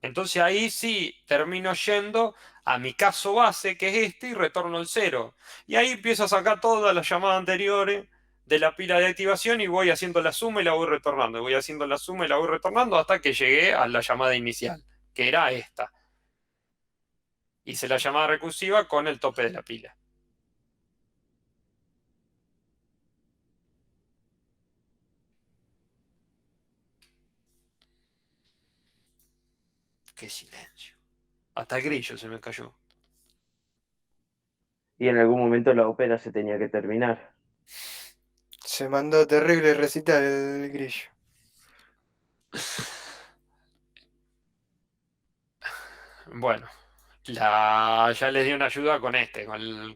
Entonces ahí sí termino yendo a mi caso base, que es este, y retorno el 0. Y ahí empiezo a sacar todas las llamadas anteriores de la pila de activación y voy haciendo la suma y la voy retornando. Y voy haciendo la suma y la voy retornando hasta que llegué a la llamada inicial, que era esta. Hice la llamada recursiva con el tope de la pila. Qué silencio. Hasta el grillo se me cayó. Y en algún momento la ópera se tenía que terminar. Se mandó terrible recital el grillo. Bueno, ya les di una ayuda con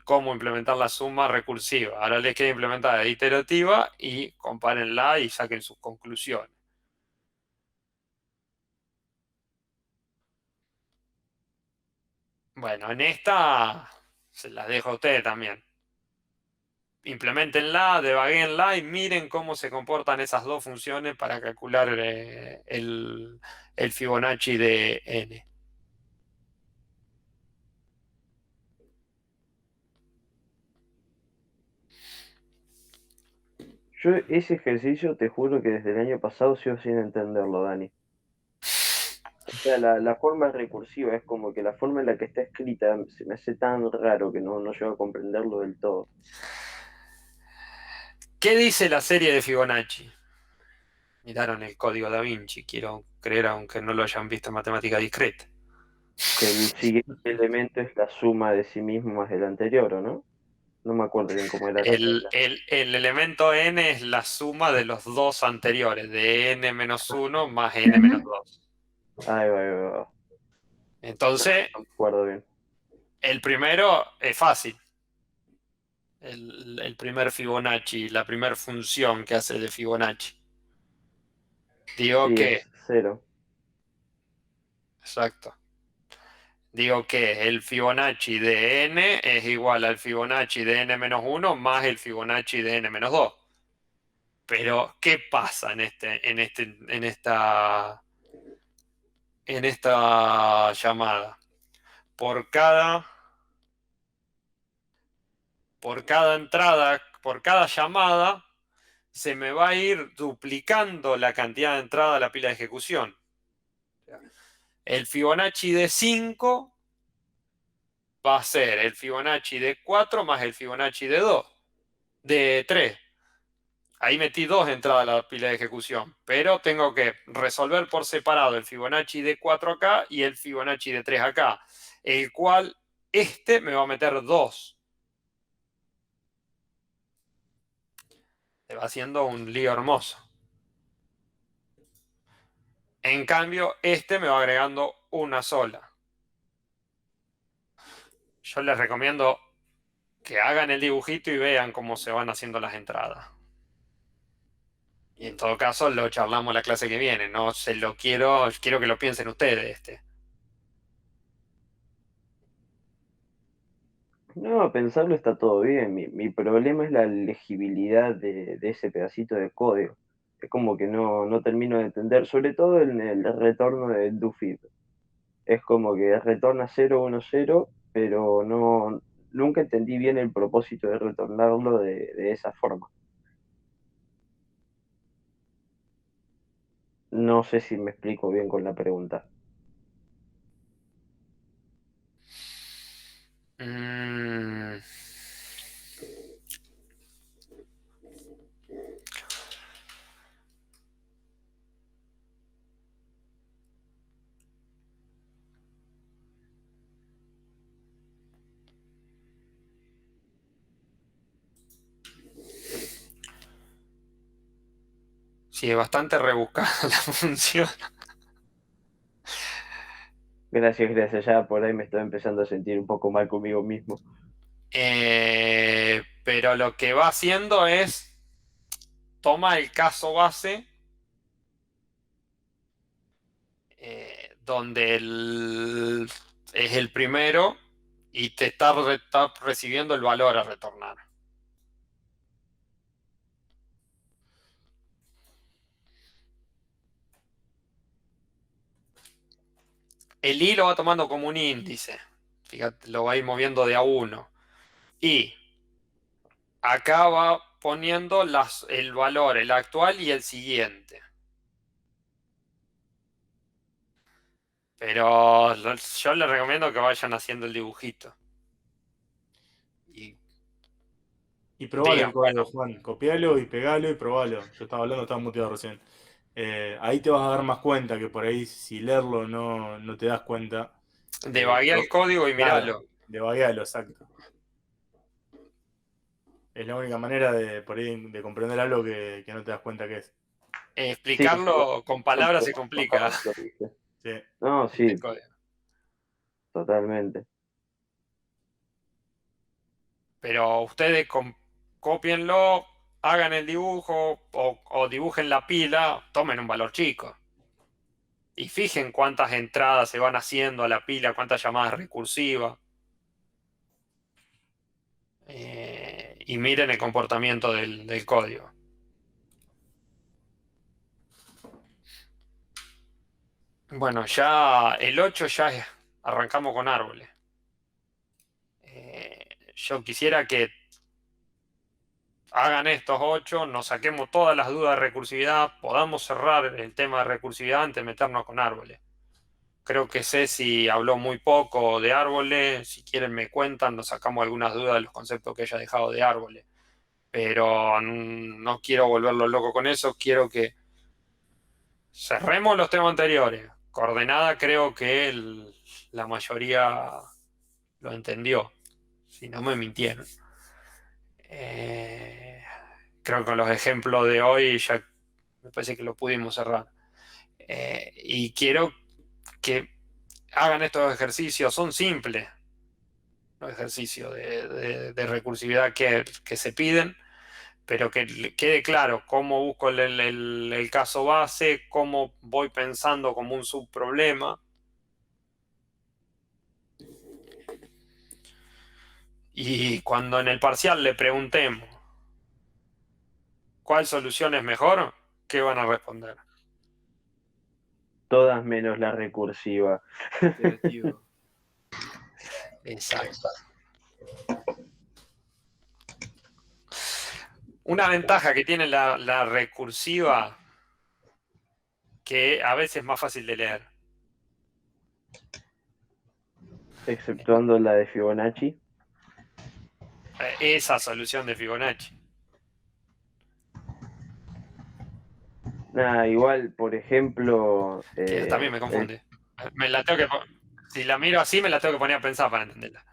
cómo implementar la suma recursiva. Ahora les queda implementar la iterativa y compárenla y saquen sus conclusiones. Bueno, en esta se las dejo a ustedes también. Implementenla, debaguenla y miren cómo se comportan esas dos funciones para calcular el Fibonacci de n. Yo ese ejercicio te juro que desde el año pasado sigo sin entenderlo, Dani. O sea, la forma recursiva es como que la forma en la que está escrita se me hace tan raro que no llego a comprenderlo del todo. ¿Qué dice la serie de Fibonacci? Miraron el código Da Vinci, quiero creer, aunque no lo hayan visto en matemática discreta. Que el siguiente elemento es la suma de sí mismo más el anterior, ¿o no? No me acuerdo bien cómo era la regla. El elemento n es la suma de los dos anteriores, de n-1 más n-2. Ahí va. Entonces, No me acuerdo bien. el primero es fácil. El primer Fibonacci, la primera función que hace de Fibonacci. Digo Sí, que... es 0. Exacto. Digo que el Fibonacci de n es igual al Fibonacci de n-1 más el Fibonacci de n-2. Pero, ¿qué pasa en esta llamada? Por cada entrada, por cada llamada, se me va a ir duplicando la cantidad de entrada a la pila de ejecución. El Fibonacci de 5 va a ser el Fibonacci de 4 más el Fibonacci de 3. Ahí metí 2 entradas a la pila de ejecución, pero tengo que resolver por separado el Fibonacci de 4 acá y el Fibonacci de 3 acá, el cual este me va a meter 2. Se va haciendo un lío hermoso. En cambio, este me va agregando una sola. Yo les recomiendo que hagan el dibujito y vean cómo se van haciendo las entradas. Y en todo caso lo charlamos la clase que viene. No se lo quiero que lo piensen ustedes. No, pensarlo está todo bien. Mi problema es la legibilidad de ese pedacito de código. Es como que no termino de entender, sobre todo en el retorno de doFeed. Es como que retorna 010, pero nunca entendí bien el propósito de retornarlo de esa forma. No sé si me explico bien con la pregunta. Sí, es bastante rebuscada la función. Gracias. Ya por ahí me estoy empezando a sentir un poco mal conmigo mismo. Pero lo que va haciendo es toma el caso base donde es el primero y te está recibiendo el valor a retornar. El i lo va tomando como un índice. Fíjate, lo va a ir moviendo de a 1. Y acá va poniendo el valor, el actual y el siguiente. Pero yo les recomiendo que vayan haciendo el dibujito. Y probalo Digan, el código, Juan. Copialo y pegalo y probalo. Yo estaba muteado recién. Ahí te vas a dar más cuenta que por ahí si leerlo no te das cuenta. Devaguea el código y Claro, miralo. devaguealo, exacto. Es la única manera de comprender algo que no te das cuenta que es. Explicarlo con palabras se complica. Sí. No, sí, El código. totalmente. Pero ustedes cópienlo, hagan el dibujo o dibujen la pila, tomen un valor chico. Y fijen cuántas entradas se van haciendo a la pila, cuántas llamadas recursivas. Y miren el comportamiento del código. Bueno, ya el 8 ya arrancamos con árboles. Yo quisiera que hagan estos 8, nos saquemos todas las dudas de recursividad, podamos cerrar el tema de recursividad antes de meternos con árboles. Creo que Ceci habló muy poco de árboles. Si quieren me cuentan, nos sacamos algunas dudas de los conceptos que ella ha dejado de árboles. Pero no quiero volverlo loco con eso. Quiero que cerremos los temas anteriores. Coordenada creo que la mayoría lo entendió. Si no me mintieron. Creo que con los ejemplos de hoy ya me parece que lo pudimos cerrar. Y quiero que hagan estos ejercicios, son simples los ejercicios de recursividad que se piden, pero que quede claro cómo busco el caso base, cómo voy pensando como un subproblema. Y cuando en el parcial le preguntemos ¿cuál solución es mejor? ¿Qué van a responder? Todas menos la recursiva. Exacto. Una ventaja que tiene la recursiva, que a veces es más fácil de leer. Exceptuando la de Fibonacci. Esa solución de Fibonacci. Nada, igual, por ejemplo... Que también me confunde. Si la miro así, me la tengo que poner a pensar para entenderla.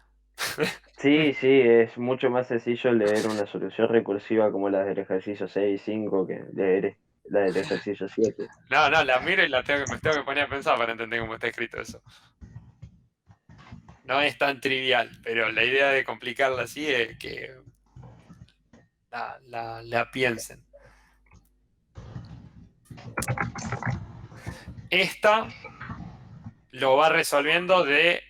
Sí, sí, es mucho más sencillo leer una solución recursiva como la del ejercicio 6 y 5 que leer la del ejercicio 7. No, la miro y me tengo que poner a pensar para entender cómo está escrito eso. No es tan trivial, pero la idea de complicarla así es que la piensen. Esta lo va resolviendo de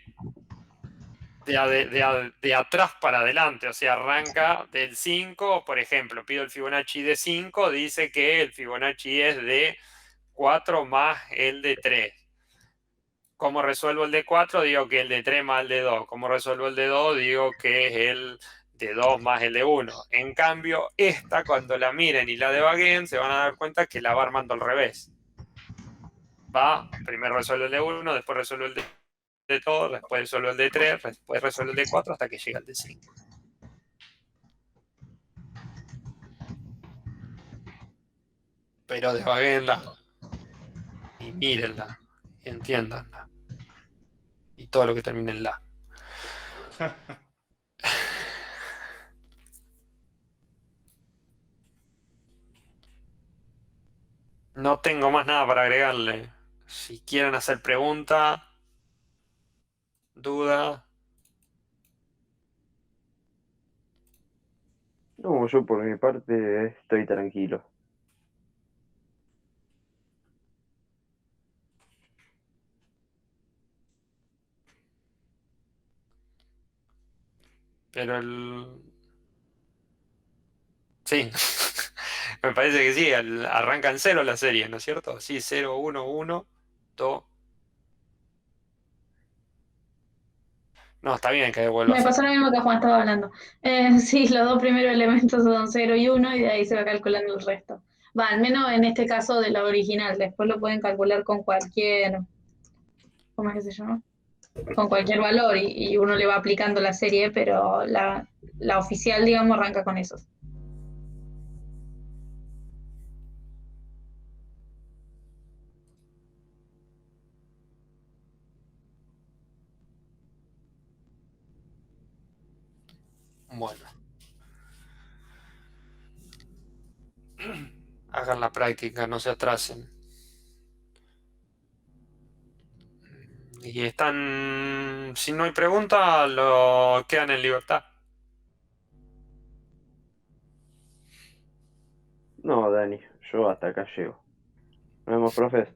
atrás para adelante, o sea, arranca del 5, por ejemplo, pido el Fibonacci de 5, dice que el Fibonacci es de 4 más el de 3. ¿Cómo resuelvo el de 4? Digo que el de 3 más el de 2. ¿Cómo resuelvo el de 2? Digo que es el de 2 más el de 1. En cambio, esta, cuando la miren y la debagueen, se van a dar cuenta que la va armando al revés. Primero resuelve el de 1, después resuelve el de 2, después resuelve el de 3, después resuelve el de 4 hasta que llega el de 5. Pero debagueenla y mírenla y entiéndanla. Y todo lo que termine en la. No tengo más nada para agregarle. Si quieren hacer pregunta, duda. No, yo por mi parte estoy tranquilo. Pero sí, me parece que sí, arranca en 0 la serie, ¿no es cierto? Sí, 0, 1, 1, 2. No, está bien que devuelva Me 0. pasó lo mismo que Juan estaba hablando. Sí, los dos primeros elementos son 0 y 1 y de ahí se va calculando el resto. Va, al menos en este caso de la original. Después lo pueden calcular con cualquier, ¿cómo es que se llama? Con cualquier valor y uno le va aplicando la serie, pero la oficial, digamos, arranca con esos. Bueno. Hagan la práctica, no se atrasen. Y están, si no hay pregunta, lo quedan en libertad. No, Dani, yo hasta acá llego. Nos vemos, profes.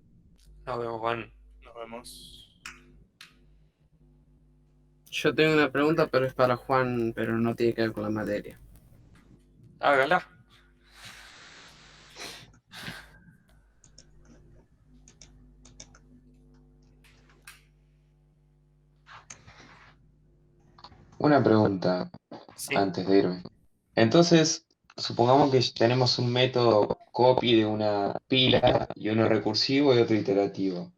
Nos vemos, Juan. Nos vemos. Yo tengo una pregunta, pero es para Juan, pero no tiene que ver con la materia. Hágala. Una pregunta Sí. antes de irme. Entonces, supongamos que tenemos un método copy de una pila y uno recursivo y otro iterativo.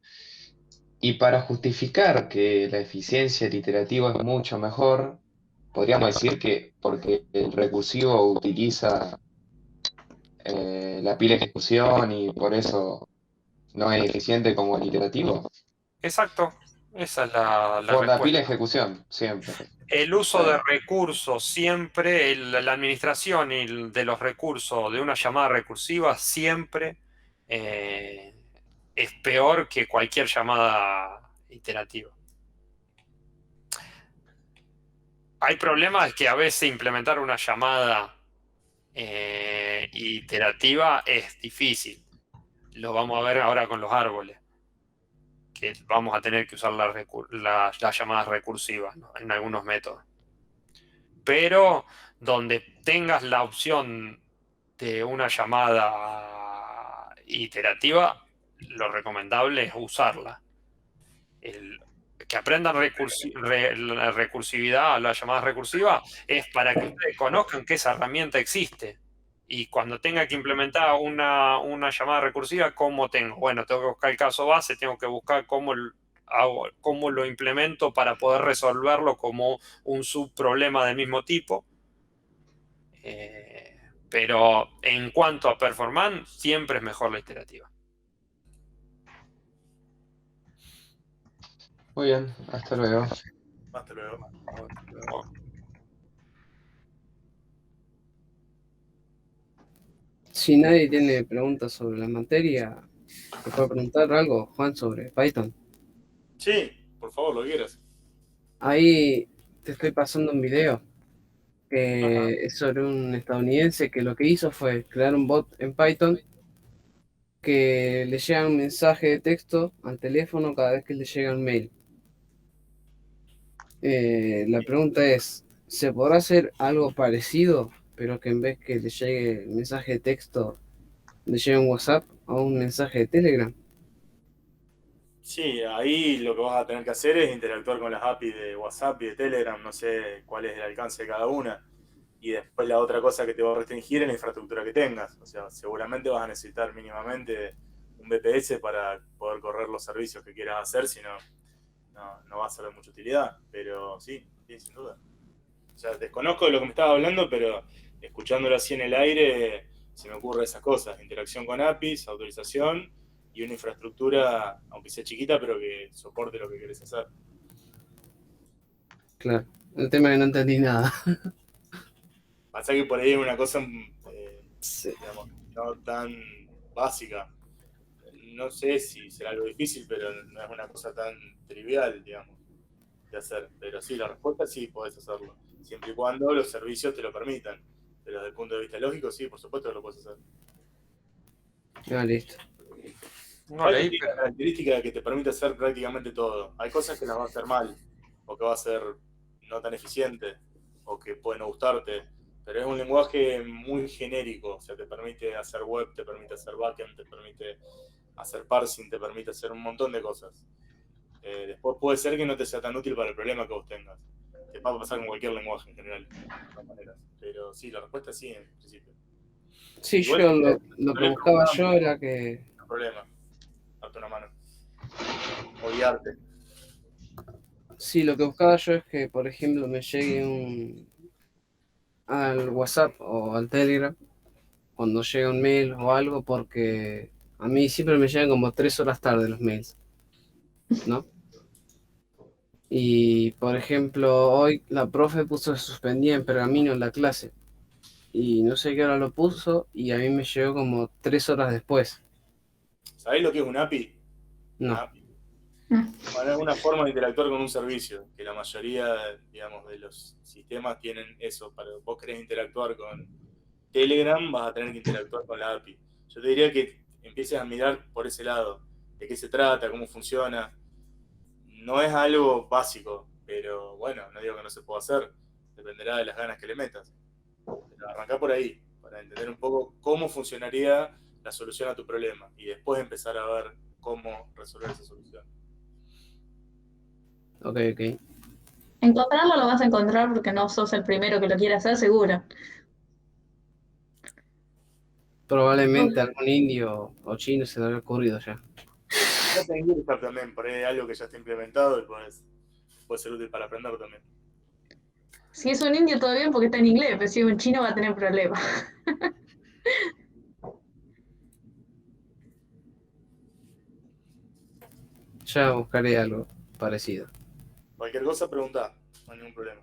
Y para justificar que la eficiencia del iterativo es mucho mejor, podríamos decir que porque el recursivo utiliza la pila de ejecución y por eso no es eficiente como el iterativo. Exacto. Esa es la Por la respuesta. pila de ejecución, siempre. El uso de recursos siempre, la administración de los recursos de una llamada recursiva siempre es peor que cualquier llamada iterativa. Hay problemas que a veces implementar una llamada iterativa es difícil. Lo vamos a ver ahora con los árboles, que vamos a tener que usar las llamadas recursivas, ¿no? En algunos métodos. Pero donde tengas la opción de una llamada iterativa, lo recomendable es usarla. Que aprendan la recursividad, la llamada recursiva, es para que ustedes conozcan que esa herramienta existe. Y cuando tenga que implementar una llamada recursiva, ¿cómo tengo? Bueno, tengo que buscar el caso base, tengo que buscar cómo lo implemento para poder resolverlo como un subproblema del mismo tipo. Pero en cuanto a performance, siempre es mejor la iterativa. Muy bien, hasta luego. Hasta luego. Si nadie tiene preguntas sobre la materia, ¿te puedo preguntar algo, Juan, sobre Python? Sí, por favor, lo que quieras. Ahí te estoy pasando un video que es sobre un estadounidense que lo que hizo fue crear un bot en Python que le llega un mensaje de texto al teléfono cada vez que le llega un mail. La pregunta es, ¿se podrá hacer algo parecido, pero que en vez que le llegue el mensaje de texto, le llegue un WhatsApp o un mensaje de Telegram? Sí, ahí lo que vas a tener que hacer es interactuar con las APIs de WhatsApp y de Telegram, no sé cuál es el alcance de cada una. Y después la otra cosa que te va a restringir es la infraestructura que tengas. O sea, seguramente vas a necesitar mínimamente un VPS para poder correr los servicios que quieras hacer, si no, no va a ser de mucha utilidad. Pero sí, sin duda. O sea, desconozco de lo que me estabas hablando, pero escuchándolo así en el aire, se me ocurren esas cosas. Interacción con APIs, autorización y una infraestructura, aunque sea chiquita, pero que soporte lo que querés hacer. Claro, el tema es que no entendí nada. Pasa que por ahí es una cosa, digamos, no tan básica. No sé si será algo difícil, pero no es una cosa tan trivial, digamos, de hacer. Pero sí, la respuesta sí podés hacerlo, siempre y cuando los servicios te lo permitan. Pero desde el punto de vista lógico, sí, por supuesto que lo puedes hacer. Listo. Hay una característica que te permite hacer prácticamente todo. Hay cosas que las va a hacer mal, o que va a ser no tan eficiente, o que pueden no gustarte, pero es un lenguaje muy genérico. O sea, te permite hacer web, te permite hacer backend, te permite hacer parsing, te permite hacer un montón de cosas. Después puede ser que no te sea tan útil para el problema que vos tengas. Te va a pasar con cualquier lenguaje en general, de todas maneras. Pero sí, la respuesta es sí, en principio. Sí, Igual yo no lo que le buscaba preocupaba yo mucho, era que... no hay problema, darte una mano. O guiarte. Sí, lo que buscaba yo es que, por ejemplo, me llegue al WhatsApp o al Telegram cuando llega un mail o algo, porque a mí siempre me llegan como 3 horas tarde los mails, ¿no? Y, por ejemplo, hoy la profe puso que suspendía en pergamino en la clase y no sé qué hora lo puso y a mí me llegó como 3 horas después. ¿Sabés lo que es un API? No. Una API. Bueno, es una forma de interactuar con un servicio, que la mayoría, digamos, de los sistemas tienen eso. Para vos querés interactuar con Telegram, vas a tener que interactuar con la API. Yo te diría que empieces a mirar por ese lado, de qué se trata, cómo funciona. No es algo básico, pero bueno, no digo que no se pueda hacer, dependerá de las ganas que le metas. Pero arrancá por ahí, para entender un poco cómo funcionaría la solución a tu problema y después empezar a ver cómo resolver esa solución. Ok. Encontrarlo lo vas a encontrar porque no sos el primero que lo quiere hacer, seguro. Probablemente algún indio o chino se le habrá ocurrido ya. No te gusta también, por ahí algo que ya está implementado y puede ser útil para aprender también. Si es un indio todo bien porque está en inglés, pero si es un chino va a tener problemas. Ya buscaré algo parecido. Cualquier cosa, pregunta, no hay ningún problema.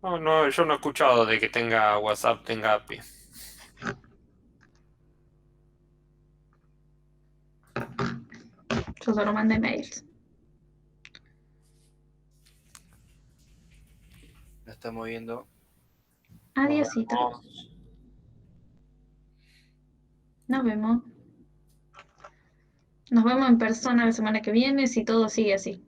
No, yo no he escuchado de que tenga WhatsApp, tenga API. Yo solo mandé mails. Lo estamos viendo. Adiósito. Nos vemos. Nos vemos en persona la semana que viene si todo sigue así.